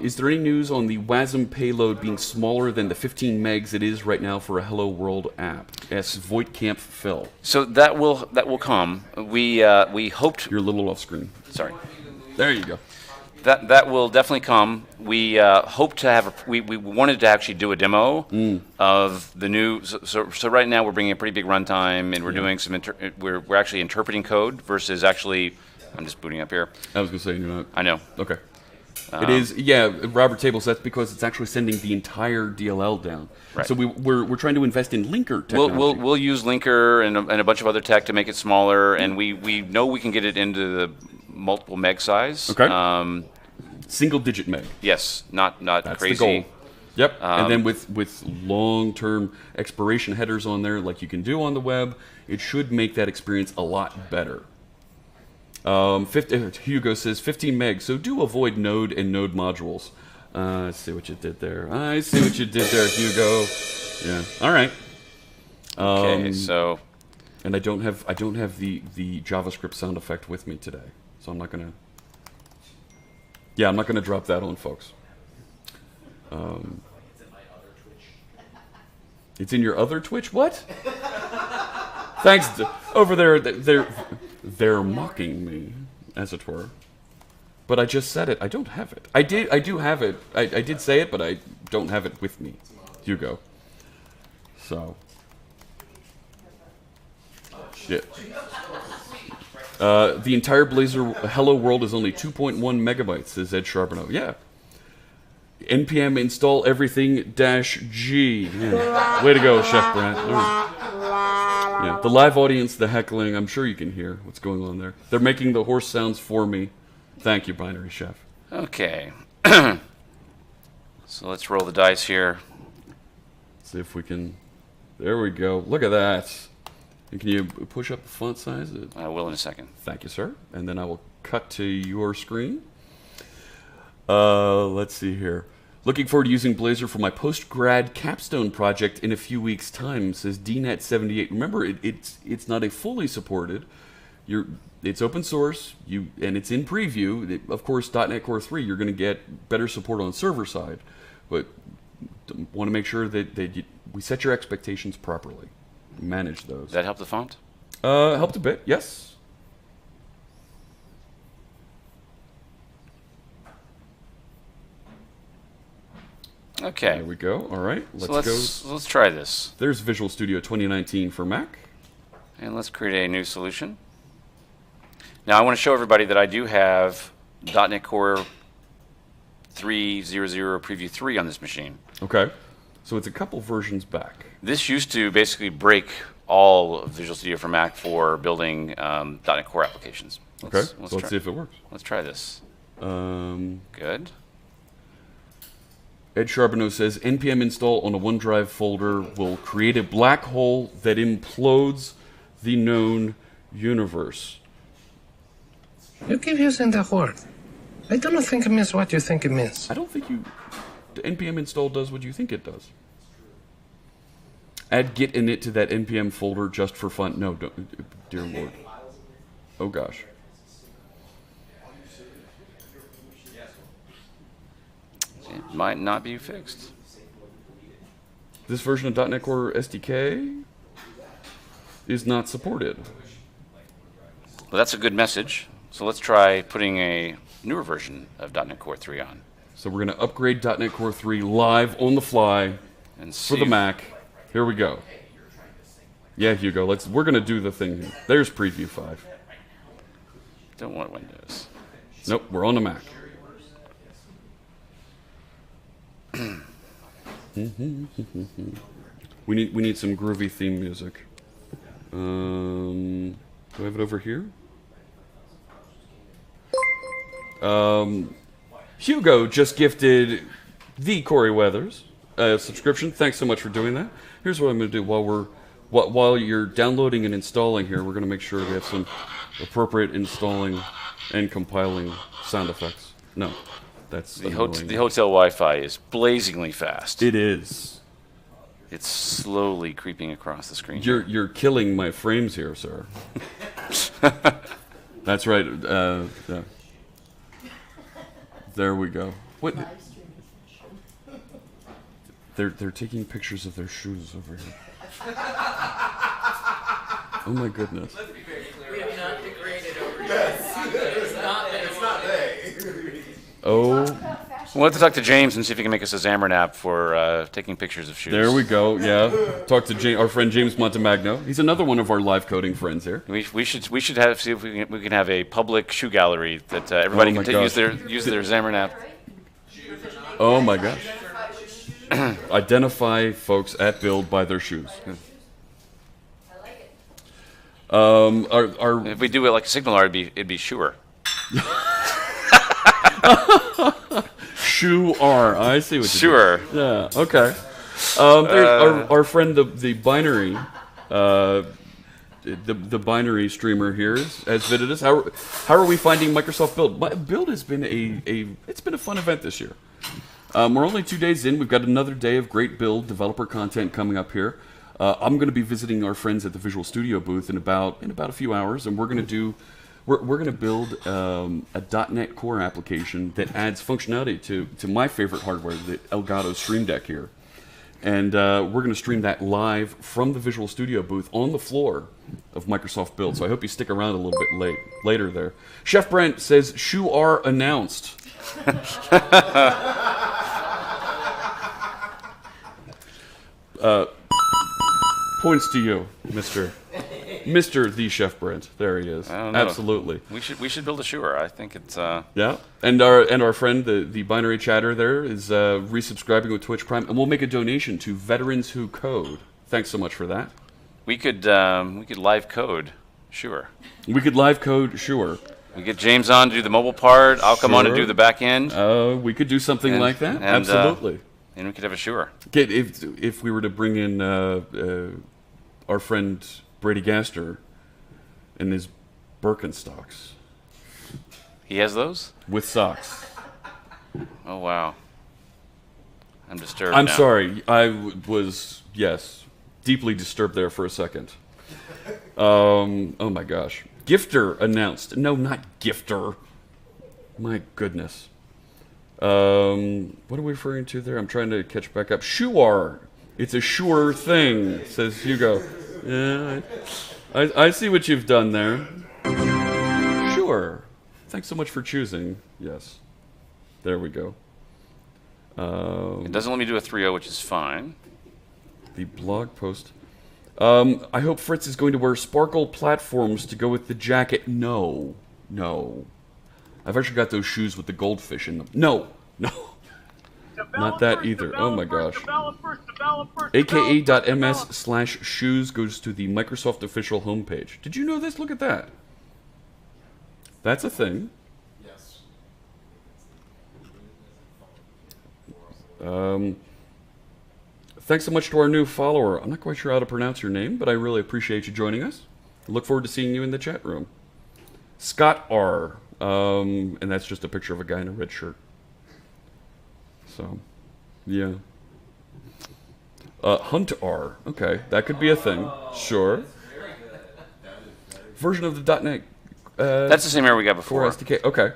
is there any news on the WASM payload being smaller than the 15 megs it is right now for a Hello World app? Yes, Voigtkamp Phil. So that will come. We hoped. You're a little off screen. Sorry. There you go. That will definitely come. We hope to have. We wanted to actually do a demo of the new. So right now we're bringing a pretty big runtime, and we're doing some. We're actually interpreting code versus actually. I'm just booting up here. I was gonna say you're not. I know. Okay. It is, yeah, Robert Tables, that's because it's actually sending the entire DLL down. Right. So we're trying to invest in linker technology. We'll use linker and a bunch of other tech to make it smaller, and we know we can get it into the multiple meg size. Okay. Single-digit meg. Yes, not That's crazy. the goal. Yep. And then with long-term expiration headers on there, like you can do on the web, it should make that experience a lot better. Hugo says 15 meg, so do avoid Node and Node modules. I see what you did there. Hugo. Yeah. All right. Okay, so. And I don't have the JavaScript sound effect with me today, so I'm not gonna. Yeah, I'm not gonna drop that on folks. It's in your other Twitch. What? Thanks. Over there, they're mocking me, as it were. But I just said it. I don't have it. I do have it. I did say it, but I don't have it with me. Hugo. So. Shit. The entire Blazor Hello World is only 2.1 megabytes, says Ed Charbonneau. Yeah. npm install everything -g. Yeah. Way to go, Chef Brant. Yeah. The live audience, the heckling, I'm sure you can hear what's going on there. They're making the horse sounds for me. Thank you, Binary Chef. Okay. So let's roll the dice here. See if we can. There we go. Look at that. And can you push up the font size? I will in a second. Thank you, sir. And then I will cut to your screen. Let's see here. Looking forward to using Blazor for my post-grad capstone project in a few weeks' time, says DNet78. Remember, it's not a fully supported. It's open source, and it's in preview. Of course, .NET Core 3, you're going to get better support on server side, but want to make sure that we set your expectations properly. Manage those. Does that help the font? Helped a bit, yes. Okay. There we go. All right. Let's try this. There's Visual Studio 2019 for Mac. And let's create a new solution. Now I want to show everybody that I do have .NET Core 3.0.0 Preview 3 on this machine. Okay. So it's a couple versions back. This used to basically break all of Visual Studio for Mac for building .NET Core applications. Let's see if it works. Let's try this. Good. Ed Charbonneau says, npm install on a OneDrive folder will create a black hole that implodes the known universe. You keep using that word. I don't think it means what you think it means. I don't think the npm install does what you think it does. Add git init to that npm folder just for fun. No, don't, dear Lord. Oh gosh. It might not be fixed. This version of .NET Core SDK is not supported. Well, that's a good message. So let's try putting a newer version of .NET Core 3 on. So we're going to upgrade .NET Core 3 live on the fly and for the Mac. Here we go. Yeah, Hugo, we're going to do the thing here. There's Preview 5. Don't want Windows. Nope, we're on the Mac. We need some groovy theme music. Do I have it over here? Hugo just gifted the Corey Weathers subscription. Thanks so much for doing that. Here's what I'm going to do while you're downloading and installing here. We're going to make sure we have some appropriate installing and compiling sound effects. No, that's the hotel Wi-Fi is blazingly fast. It is. It's slowly creeping across the screen. You're killing my frames here, sir. That's right. Yeah. There we go. What? They're taking pictures of their shoes over here. Oh my goodness. Let's be very clear. We have not degraded over here. It's not they. Oh. We'll have to talk to James and see if he can make us a Xamarin app for taking pictures of shoes. There we go. Yeah. Talk to our friend James Montemagno. He's another one of our live coding friends here. We should see if we can have a public shoe gallery that everybody can use their Xamarin app. Oh my gosh. Identify folks at Build by their shoes. If we do it like SignalR, it'd be Shure. Sure. I see what you Sure. did. Yeah. Okay. There's our friend, the binary, the binary streamer here has visited us. How are we finding Microsoft Build? Build has been it's been a fun event this year. We're only 2 days in. We've got another day of great Build developer content coming up here. I'm going to be visiting our friends at the Visual Studio booth in about a few hours, and we're going to build a .NET Core application that adds functionality to my favorite hardware, the Elgato Stream Deck here. And we're going to stream that live from the Visual Studio booth on the floor of Microsoft Build. So I hope you stick around a little bit later there. Chef Brent says, "Sure announced." Points to you, Mr. The Chef Brent. There he is. I don't know. Absolutely. We should build a Shure. I think it's Yeah, and our friend the binary chatter there is resubscribing with Twitch Prime, and we'll make a donation to Veterans Who Code. Thanks so much for that. we could live code Shure. We could live code, sure. We get James on to do the mobile part. I'll come on to do the back end. We could do something like that. Absolutely. And we could have a Shure. Okay, if we were to bring in our friend Brady Gaster and his Birkenstocks. He has those? With socks. Oh, wow. I'm disturbed I'm now. sorry. I was, yes, deeply disturbed there for a second. Oh my gosh. Gifter announced. No, not Gifter. My goodness. What are we referring to there? I'm trying to catch back up. Sure. It's a sure thing, says Hugo. Yeah, I see what you've done there. Sure. Thanks so much for choosing. Yes. There we go. It doesn't let me do a 3.0, which is fine. The blog post. I hope Fritz is going to wear sparkle platforms to go with the jacket. No. I've actually got those shoes with the goldfish in them. No. Not that either. Oh my gosh. aka.ms/shoes goes to the Microsoft official homepage. Did you know this? Look at that. That's a thing. Yes. Thanks so much to our new follower. I'm not quite sure how to pronounce your name, but I really appreciate you joining us. Look forward to seeing you in the chat room. Scott R. And that's just a picture of a guy in a red shirt. So, yeah. Hunt R. Okay, that could be a thing. Sure. Version of the .NET. That's the same error we got before. Core SDK. Okay.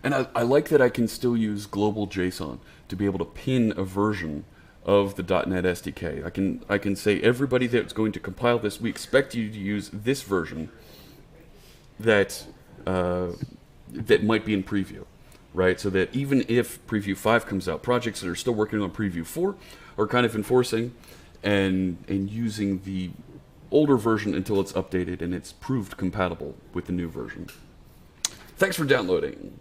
And I like that I can still use global JSON to be able to pin a version of the .NET SDK. I can say, everybody that's going to compile this, we expect you to use this version that that might be in preview, right? So that even if preview 5 comes out, projects that are still working on preview 4 are kind of enforcing and using the older version until it's updated and it's proved compatible with the new version. Thanks for downloading.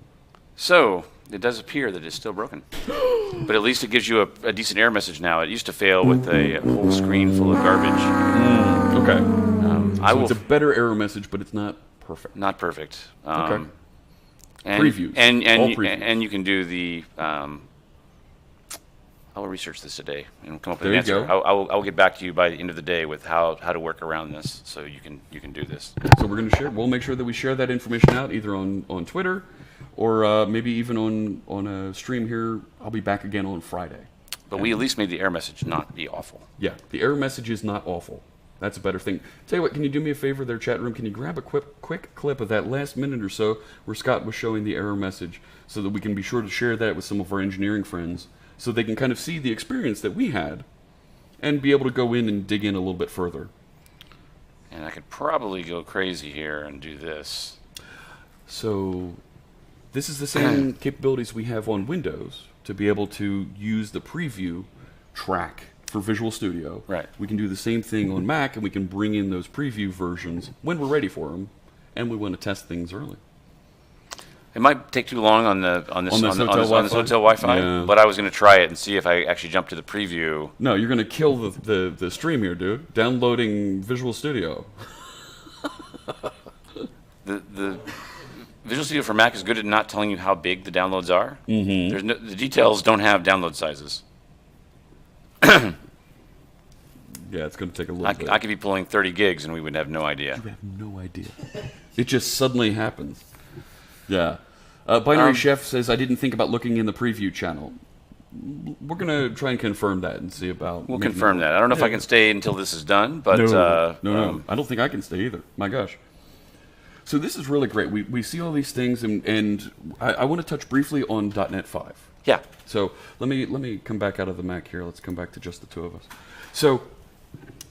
So, it does appear that it's still broken. But at least it gives you a decent error message now. It used to fail with a whole screen full of garbage. Okay. So it's a better error message, but it's not perfect. Not perfect. Okay. And, previews. And you can do the... I will research this today and come up with an answer. I will get back to you by the end of the day with how to work around this, so you can do this. So we're going to share. We'll make sure that we share that information out either on Twitter, or maybe even on a stream here. I'll be back again on Friday. But we at least made the error message not be awful. Yeah, the error message is not awful. That's a better thing. Tell you what, can you do me a favor there, chat room? Can you grab a quick clip of that last minute or so where Scott was showing the error message, so that we can be sure to share that with some of our engineering friends, so they can kind of see the experience that we had and be able to go in and dig in a little bit further. And I could probably go crazy here and do this. So this is the same capabilities we have on Windows to be able to use the preview track for Visual Studio. Right. We can do the same thing on Mac, and we can bring in those preview versions when we're ready for them, and we want to test things early. It might take too long on this hotel Wi-Fi, yeah. But I was going to try it and see if I actually jump to the preview. No, you're going to kill the stream here, dude. Downloading Visual Studio. The Visual Studio for Mac is good at not telling you how big the downloads are. Mm-hmm. The details don't have download sizes. Yeah, it's going to take a little bit. I could be pulling 30 gigs and we would have no idea. You have no idea. It just suddenly happens. Yeah. Binary Chef says, I didn't think about looking in the preview channel. We're going to try and confirm that and see about... We'll confirm that. I don't know if I can stay until this is done, but... No. I don't think I can stay either. My gosh. So this is really great. We see all these things, and I want to touch briefly on .NET 5. Yeah. So let me come back out of the Mac here. Let's come back to just the two of us. So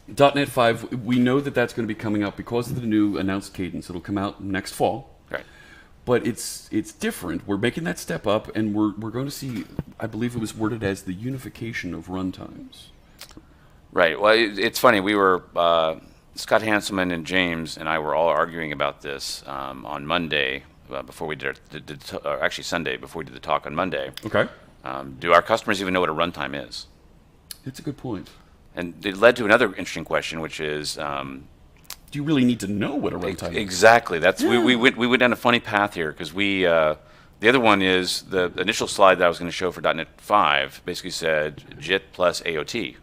.NET 5, we know that that's going to be coming out because of the new announced cadence. It'll come out next fall. Right. But it's different. We're making that step up, and we're going to see, I believe it was worded as the unification of runtimes. Right. Well, it's funny. We were... Scott Hanselman and James and I were all arguing about this on Monday before we did actually Sunday before we did the talk on Monday. Okay. Do our customers even know what a runtime is? It's a good point. And it led to another interesting question, which is... do you really need to know what a runtime is? Exactly. That's we went down a funny path here because we... the other one is the initial slide that I was going to show for .NET 5 basically said JIT plus AOT.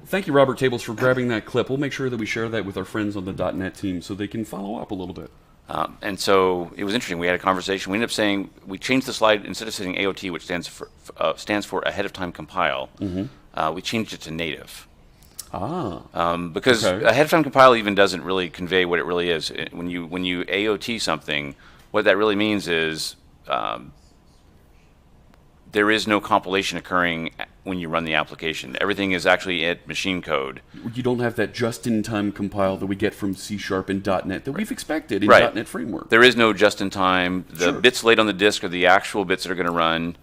Thank you, Robert Tables, for grabbing that clip. We'll make sure that we share that with our friends on the .NET team so they can follow up a little bit. And so it was interesting. We had a conversation. We ended up saying we changed the slide instead of saying AOT, which stands for ahead of time compile. We changed it to native. Because ahead of time compile even doesn't really convey what it really is. When you AOT something, what that really means is there is no compilation occurring when you run the application. Everything is actually at machine code. You don't have that just-in-time compile that we get from C# and .NET that we've expected in .NET Framework. There is no just-in-time. The bits laid on the disk are the actual bits that are going to run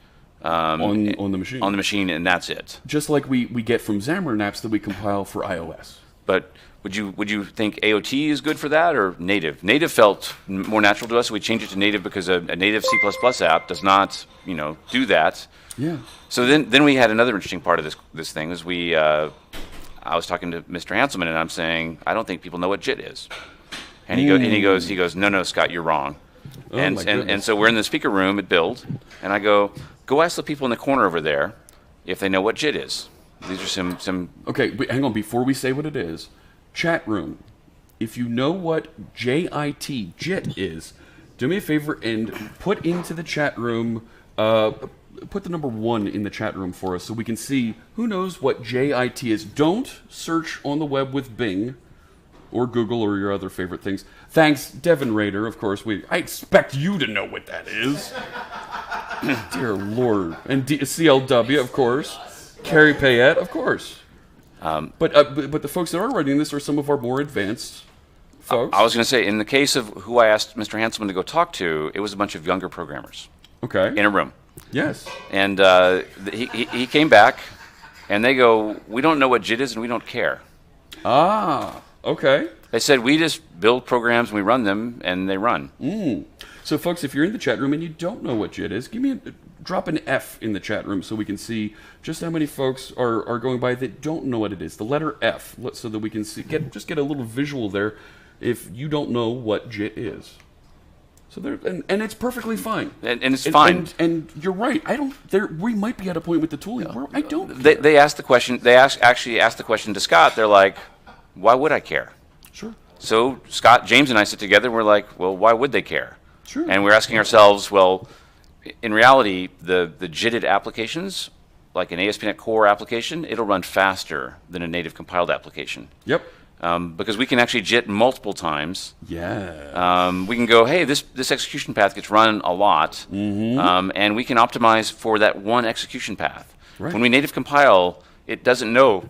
on the machine. On the machine, and that's it. Just like we get from Xamarin apps that we compile for iOS. But would you think AOT is good for that or native? Native felt more natural to us, so we changed it to native because a native C++ app does not, do that. Yeah. So then we had another interesting part of this thing was I was talking to Mr. Hanselman and I'm saying I don't think people know what JIT is, and he goes no Scott, you're wrong. And so we're in the speaker room at Build, and I go ask the people in the corner over there if they know what JIT is. These are some. Okay, but hang on. Before we say what it is, chat room, if you know what JIT is, do me a favor and put into the chat room. Put the number 1 in the chat room for us so we can see who knows what JIT is. Don't search on the web with Bing or Google or your other favorite things. Thanks, Devin Rader, of course. I expect you to know what that is. Dear Lord. And CLW, of course. Carrie Payette, of course. But the folks that are writing this are some of our more advanced folks. I was going to say, in the case of who I asked Mr. Hanselman to go talk to, it was a bunch of younger programmers. Okay. In a room. Yes. And he came back, and they go, we don't know what JIT is, and we don't care. Okay. They said, we just build programs, and we run them, and they run. So, folks, if you're in the chat room and you don't know what JIT is, drop an F in the chat room so we can see just how many folks are going by that don't know what it is. The letter F, so that we can see get a little visual there if you don't know what JIT is. So there, and it's perfectly fine. And it's fine. And you're right. We might be at a point with the tooling where I don't. They asked the question. They actually asked the question to Scott. They're like, "Why would I care?" Sure. So Scott, James, and I sit together. And we're like, "Well, why would they care?" Sure. And we're asking ourselves, "Well, in reality, the JITted applications, like an ASP.NET Core application, it'll run faster than a native compiled application." Yep. Because we can actually JIT multiple times. Yeah. We can go, hey, this execution path gets run a lot, and we can optimize for that one execution path. Right. When we native compile, it doesn't know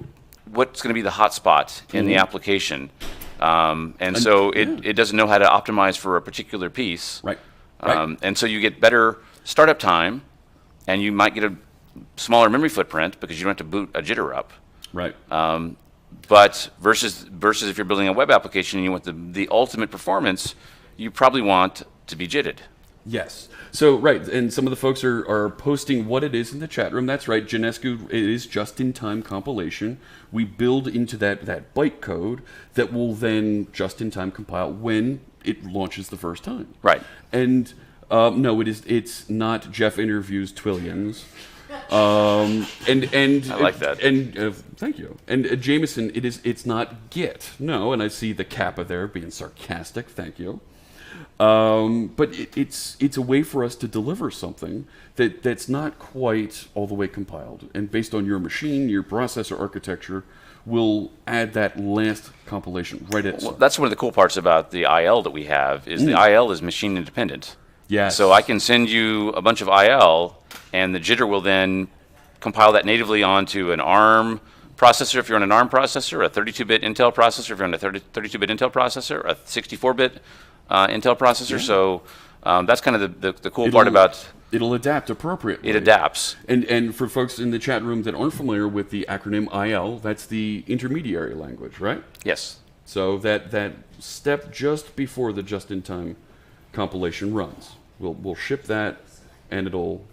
what's going to be the hotspot in the application, so it doesn't know how to optimize for a particular piece. Right. And so you get better startup time, and you might get a smaller memory footprint because you don't have to boot a jitter up. Right. But versus if you're building a web application and you want the ultimate performance, you probably want to be JITted. Yes. So, right, and some of the folks are posting what it is in the chat room. That's right, Janescu, it is just-in-time compilation. We build into that bytecode that will then just-in-time compile when it launches the first time. Right. And no, it's not Jeff interviews Twillions. And I like that. And thank you. And Jameson, it's not Git. No, and I see the kappa there being sarcastic. Thank you. But it's a way for us to deliver something that's not quite all the way compiled, and based on your machine, your processor architecture, will add that last compilation right at. Well, that's one of the cool parts about the IL that we have is the IL is machine independent. Yes. So I can send you a bunch of IL, and the jitter will then compile that natively onto an ARM processor if you're on an ARM processor, a 32-bit Intel processor if you're on a 32-bit Intel processor, a 64-bit Intel processor. Yeah. So that's kind of the cool part about. It'll adapt appropriately. It adapts. And for folks in the chat room that aren't familiar with the acronym IL, that's the intermediary language, right? Yes. So that step just before the just-in-time compilation runs. We'll ship that, and it'll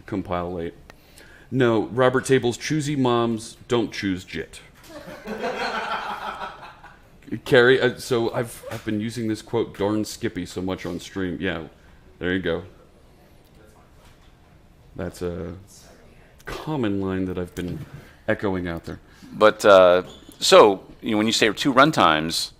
compile late. No, Robert Tables, choosy moms don't choose JIT. Carrie, so I've been using this quote, darn Skippy, so much on stream. Yeah, there you go. That's a common line that I've been echoing out there. But so when you say 2 runtimes,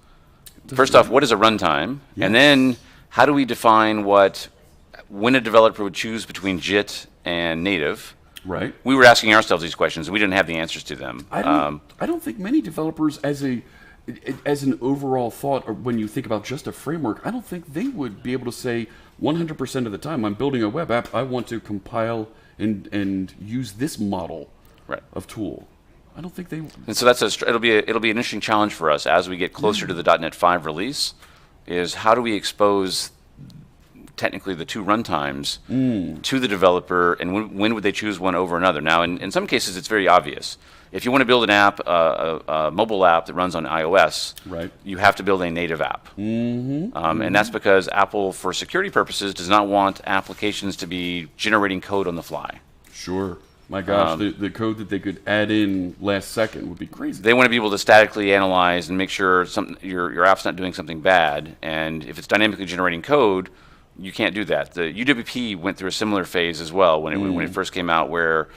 first off, what is a runtime? Yes. And then how do we define when a developer would choose between JIT and native? Right. We were asking ourselves these questions, and we didn't have the answers to them. I don't think many developers, as an overall thought, or when you think about just a framework, I don't think they would be able to say 100% of the time, I'm building a web app, I want to compile and use this model of tool. I don't think they. And so it'll be an interesting challenge for us as we get closer to the .NET 5 release. Is how do we expose technically the 2 runtimes to the developer, and when would they choose one over another? Now, in some cases, it's very obvious. If you want to build an app, a mobile app that runs on iOS, you have to build a native app. And that's because Apple, for security purposes, does not want applications to be generating code on the fly. Sure. My gosh, the code that they could add in last second would be crazy. They want to be able to statically analyze and make sure your app's not doing something bad. And if it's dynamically generating code, you can't do that. The UWP went through a similar phase as well when it first came out, where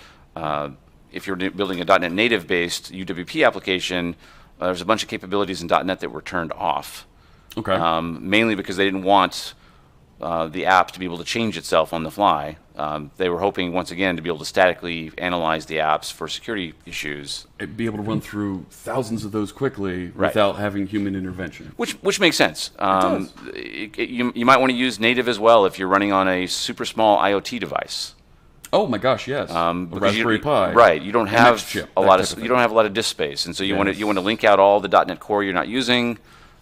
if you're building a .NET native-based UWP application, there's a bunch of capabilities in .NET that were turned off. Okay. Mainly because they didn't want the app to be able to change itself on the fly. They were hoping, once again, to be able to statically analyze the apps for security issues. Be able to run through thousands of those quickly without having human intervention. Which makes sense. You might want to use native as well if you're running on a super small IoT device. Oh my gosh, yes. Raspberry Pi. Right. You don't have a lot of disk space, and so you want to link out all the .NET Core you're not using.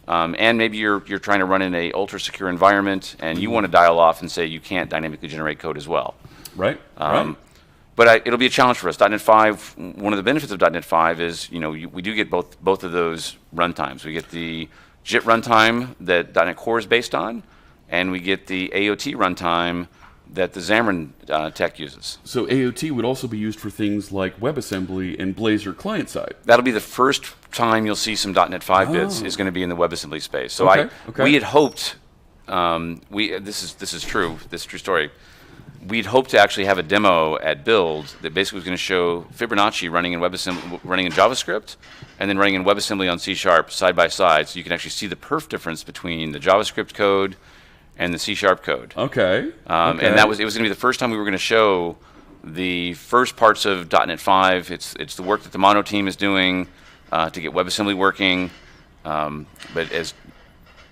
And maybe you're trying to run in a ultra secure environment, and you want to dial off and say you can't dynamically generate code as well. Right. But it'll be a challenge for us. .NET 5. One of the benefits of .NET 5 is we do get both of those runtimes. We get the JIT runtime that .NET Core is based on, and we get the AOT runtime that the Xamarin Tech uses. So AOT would also be used for things like WebAssembly and Blazor client side. That'll be the first time you'll see some .NET 5 bits is going to be in the WebAssembly space. So we had hoped, this is true, this is a true story. We'd hoped to actually have a demo at Build that basically was going to show Fibonacci running in WebAssembly, running in JavaScript, and then running in WebAssembly on C# side by side, so you can actually see the perf difference between the JavaScript code and the C# code. Okay. And it was going to be the first time we were going to show the first parts of .NET 5. It's the work that the Mono team is doing to get WebAssembly working. But as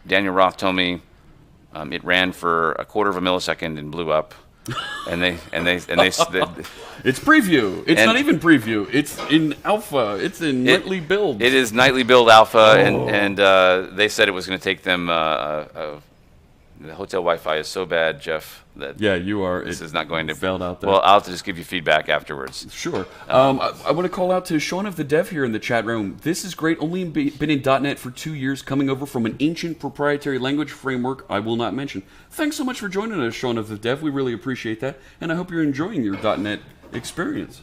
Daniel Roth told me, it ran for a quarter of a millisecond and blew up. And they it's preview. It's not even preview. It's in alpha. It's in nightly build. It is nightly build alpha, and they said it was going to take them The hotel Wi-Fi is so bad, Jeff, that you are. This is not going to failed out there. Well, I'll have to just give you feedback afterwards. Sure. I want to call out to Shaun of the Dev here in the chat room. This is great. Only been in .NET for 2 years, coming over from an ancient proprietary language framework I will not mention. Thanks so much for joining us, Shaun of the Dev. We really appreciate that, and I hope you're enjoying your .NET experience.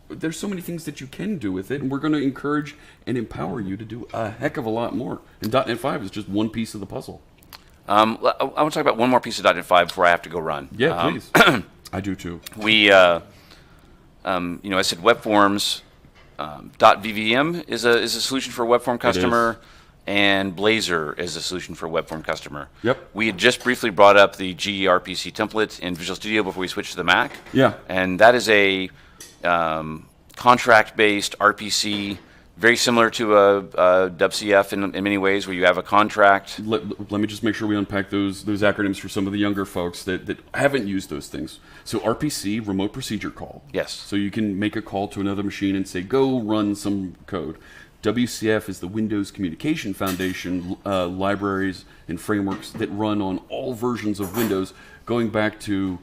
There's so many things that you can do with it, and we're going to encourage and empower you to do a heck of a lot more. And .NET 5 is just one piece of the puzzle. I want to talk about one more piece of .NET 5 before I have to go run. Yeah, please. I do too. We, I said web forms. .vvm is a solution for a web form customer, and Blazor is a solution for a web form customer. Yep. We had just briefly brought up the Rpc template in Visual Studio before we switched to the Mac. Yeah. And that is a contract-based RPC. Very similar to a WCF in many ways, where you have a contract. Let me just make sure we unpack those acronyms for some of the younger folks that haven't used those things. So RPC, remote procedure call. Yes. So you can make a call to another machine and say, go run some code. WCF is the Windows Communication Foundation libraries and frameworks that run on all versions of Windows, going back to,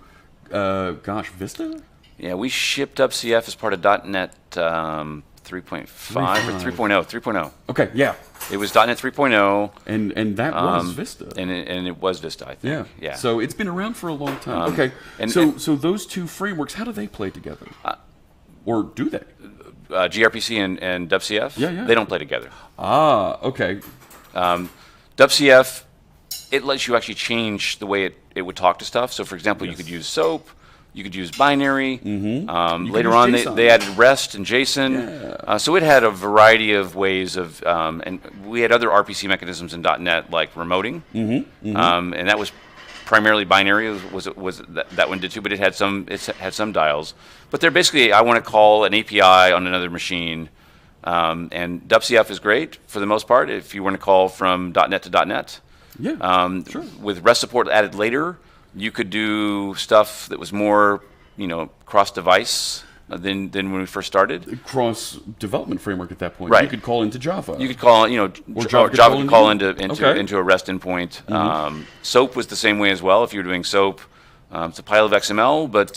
Vista? Yeah, we shipped WCF as part of .NET 3.5 or 3.0. 3.0. Okay, yeah. It was .NET 3.0. And that was Vista. And it was Vista, I think. Yeah. So it's been around for a long time. Okay. So those two frameworks, how do they play together? Or do they? gRPC and WCF? Yeah. They don't play together. Okay. WCF, it lets you actually change the way it would talk to stuff. So, for example, you could use SOAP. You could use binary. Later on, they added REST and JSON. Yeah. So it had a variety of ways of, and we had other RPC mechanisms in .NET like remoting, and that was primarily binary. That one did too, but it had some dials. But they're basically, I want to call an API on another machine, and WCF is great for the most part if you want to call from .NET to .NET. Yeah, sure. With REST support added later, you could do stuff that was more, cross-device than when we first started. Cross-development framework at that point. Right. You could call into Java. You could call, Java could call into a REST endpoint. SOAP was the same way as well. If you were doing SOAP, it's a pile of XML, but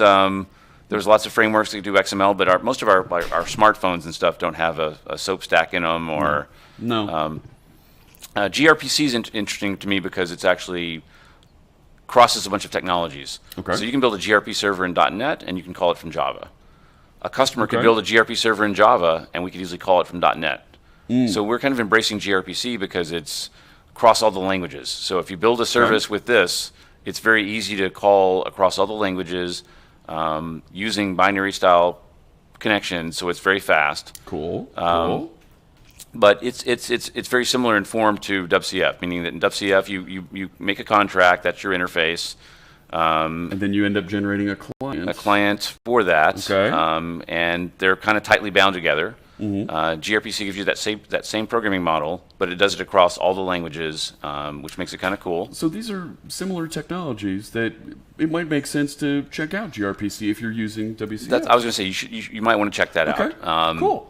there's lots of frameworks that do XML. But most of our smartphones and stuff don't have a SOAP stack in them. Or no. gRPC is interesting to me because it's actually crosses a bunch of technologies. Okay. So you can build a gRPC server in .NET and you can call it from Java. A customer could build a gRPC server in Java and we could easily call it from .NET. So we're kind of embracing gRPC because it's across all the languages. So if you build a service with this, it's very easy to call across all the languages using binary style connections, so it's very fast. Cool. But it's very similar in form to WCF, meaning that in WCF you make a contract, that's your interface. And then you end up generating a client. A client for that. Okay. And they're kind of tightly bound together. gRPC gives you that same programming model, but it does it across all the languages, which makes it kind of cool. So these are similar technologies that it might make sense to check out gRPC if you're using WCF. I was going to say you might want to check that out. Cool.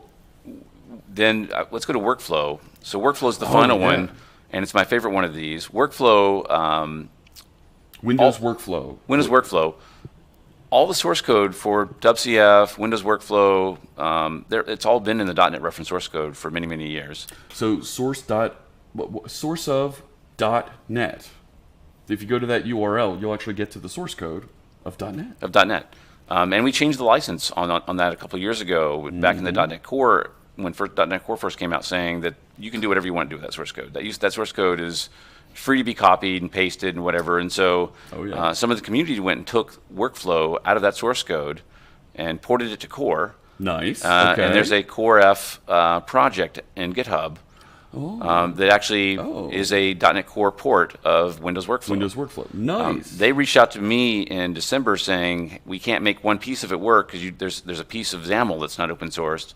Then let's go to workflow. So workflow is the final one, and it's my favorite one of these. Workflow. Windows Workflow. Windows Workflow. All the source code for WCF, Windows Workflow, it's all been in the .NET reference source code for many, many years. So source of .NET. If you go to that URL, you'll actually get to the source code of .NET. Of .NET. And we changed the license on that a couple of years ago, back in the .NET Core, when .NET Core first came out, saying that you can do whatever you want to do with that source code. That source code is free to be copied and pasted and whatever. And so some of the community went and took workflow out of that source code and ported it to Core. Nice. And there's a Core F project in GitHub that actually is a .NET Core port of Windows Workflow. Windows Workflow. Nice. They reached out to me in December saying, we can't make one piece of it work because there's a piece of XAML that's not open sourced.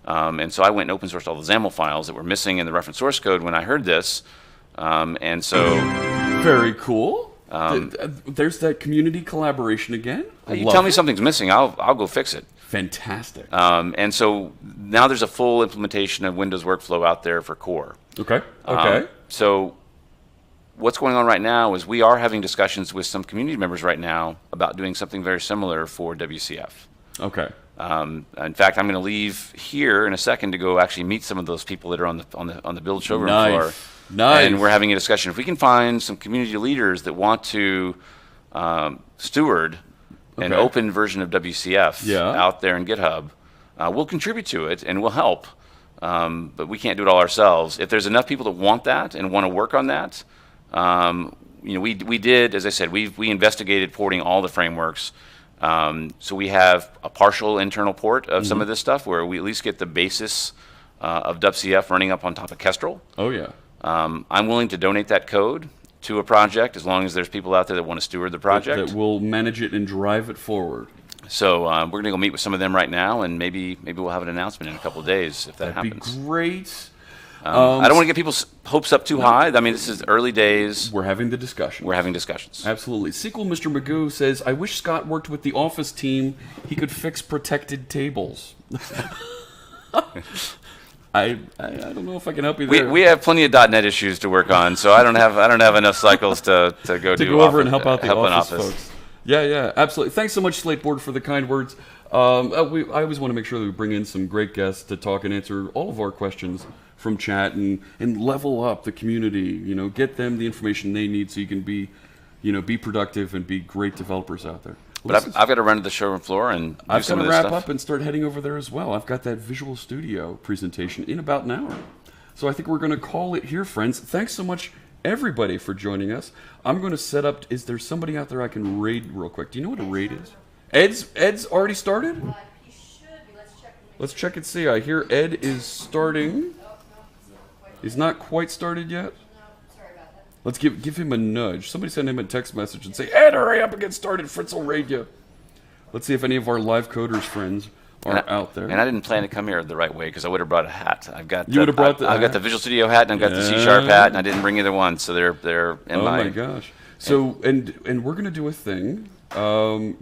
And so I went and open sourced all the XAML files that were missing in the reference source code when I heard this. And so... Very cool. There's that community collaboration again. You tell me something's missing, I'll go fix it. Fantastic. And so now there's a full implementation of Windows Workflow out there for Core. Okay. So what's going on right now is we are having discussions with some community members right now about doing something very similar for WCF. Okay. In fact, I'm going to leave here in a second to go actually meet some of those people that are on the build showroom floor. Nice. And we're having a discussion. If we can find some community leaders that want to steward an open version of WCF out there in GitHub, we'll contribute to it and we'll help. But we can't do it all ourselves. If there's enough people that want that and want to work on that, we did, as I said, we investigated porting all the frameworks. So we have a partial internal port of some of this stuff where we at least get the basis of WCF running up on top of Kestrel. Oh, yeah. I'm willing to donate that code to a project as long as there's people out there that want to steward the project. That will manage it and drive it forward. So we're going to go meet with some of them right now, and maybe we'll have an announcement in a couple of days if that happens. That'd be great. I don't want to get people's hopes up too high. I mean, this is early days. We're having the discussion. We're having discussions. Absolutely. Sequel Mr. Magoo says, I wish Scott worked with the Office team. He could fix protected tables. I don't know if I can help you there. We have plenty of .NET issues to work on, so I don't have enough cycles to go to go over and help out the office folks. Yeah, absolutely. Thanks so much, Slateboard, for the kind words. I always want to make sure that we bring in some great guests to talk and answer all of our questions from chat and level up the community. Get them the information they need so you can be productive and be great developers out there. But I've got to run to the showroom floor and do I've some got of to this wrap stuff. up and start heading over there as well. I've got that Visual Studio presentation in about an hour. So I think we're going to call it here, friends. Thanks so much, everybody, for joining us. I'm going to set up... Is there somebody out there I can raid real quick? Do you know what a raid is? Ed's already started? He should be. Let's check. Let's check and see. I hear Ed is starting. He's not quite started yet. Sorry about that. Let's give him a nudge. Somebody send him a text message and say, Ed, hurry up and get started. Fritz will raid you. Let's see if any of our live coders friends are out there. And I didn't plan to come here the right way because I would have brought a hat. I've got You would have brought the I've got the Visual Studio hat and I've got the C# hat, and I didn't bring either one, so they're in my... Oh my gosh! So and we're gonna do a thing, very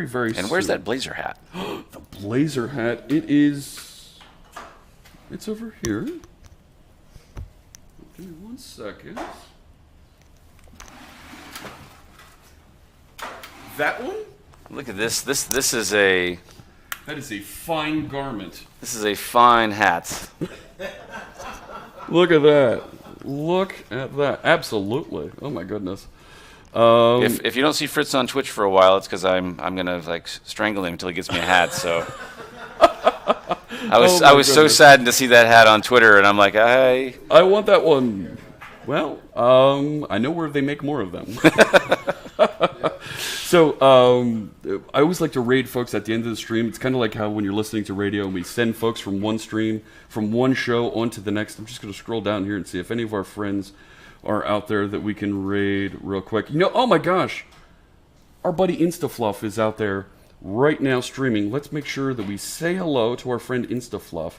soon. And where's that blazer hat? The blazer hat. It's over here. Give me 1 second. That one? Look at this. This is a... That is a fine garment. This is a fine hat. Look at that. Look at that. Absolutely. Oh my goodness. If you don't see Fritz on Twitch for a while, it's because I'm gonna strangle him until he gets me a hat. So I was so saddened to see that hat on Twitter, and I'm like, I want that one. Well, I know where they make more of them. So I always like to raid folks at the end of the stream. It's kind of like how when you're listening to radio and we send folks from one stream, from one show onto the next. I'm just going to scroll down here and see if any of our friends are out there that we can raid real quick. Oh my gosh, our buddy InstaFluff is out there right now streaming. Let's make sure that we say hello to our friend InstaFluff.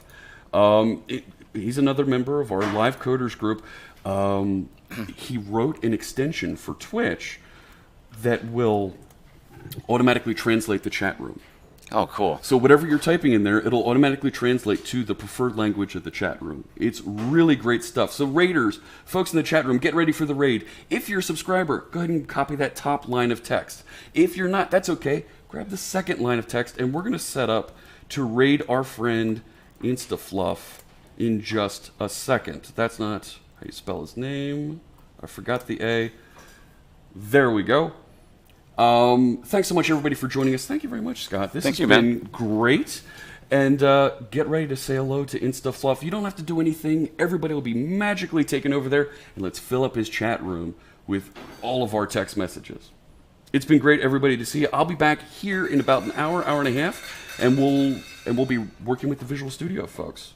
He's another member of our live coders group. He wrote an extension for Twitch that will automatically translate the chat room. Oh, cool. So whatever you're typing in there, it'll automatically translate to the preferred language of the chat room. It's really great stuff. So raiders, folks in the chat room, get ready for the raid. If you're a subscriber, go ahead and copy that top line of text. If you're not, that's okay. Grab the second line of text, and we're going to set up to raid our friend InstaFluff in just a second. That's not how you spell his name. I forgot the A. There we go. Thanks so much, everybody, for joining us. Thank you very much, Scott. This has been great. And get ready to say hello to InstaFluff. You don't have to do anything. Everybody will be magically taken over there. And let's fill up his chat room with all of our text messages. It's been great, everybody, to see you. I'll be back here in about an hour and a half. And we'll be working with the Visual Studio folks.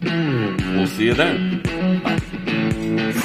We'll see you then. Bye.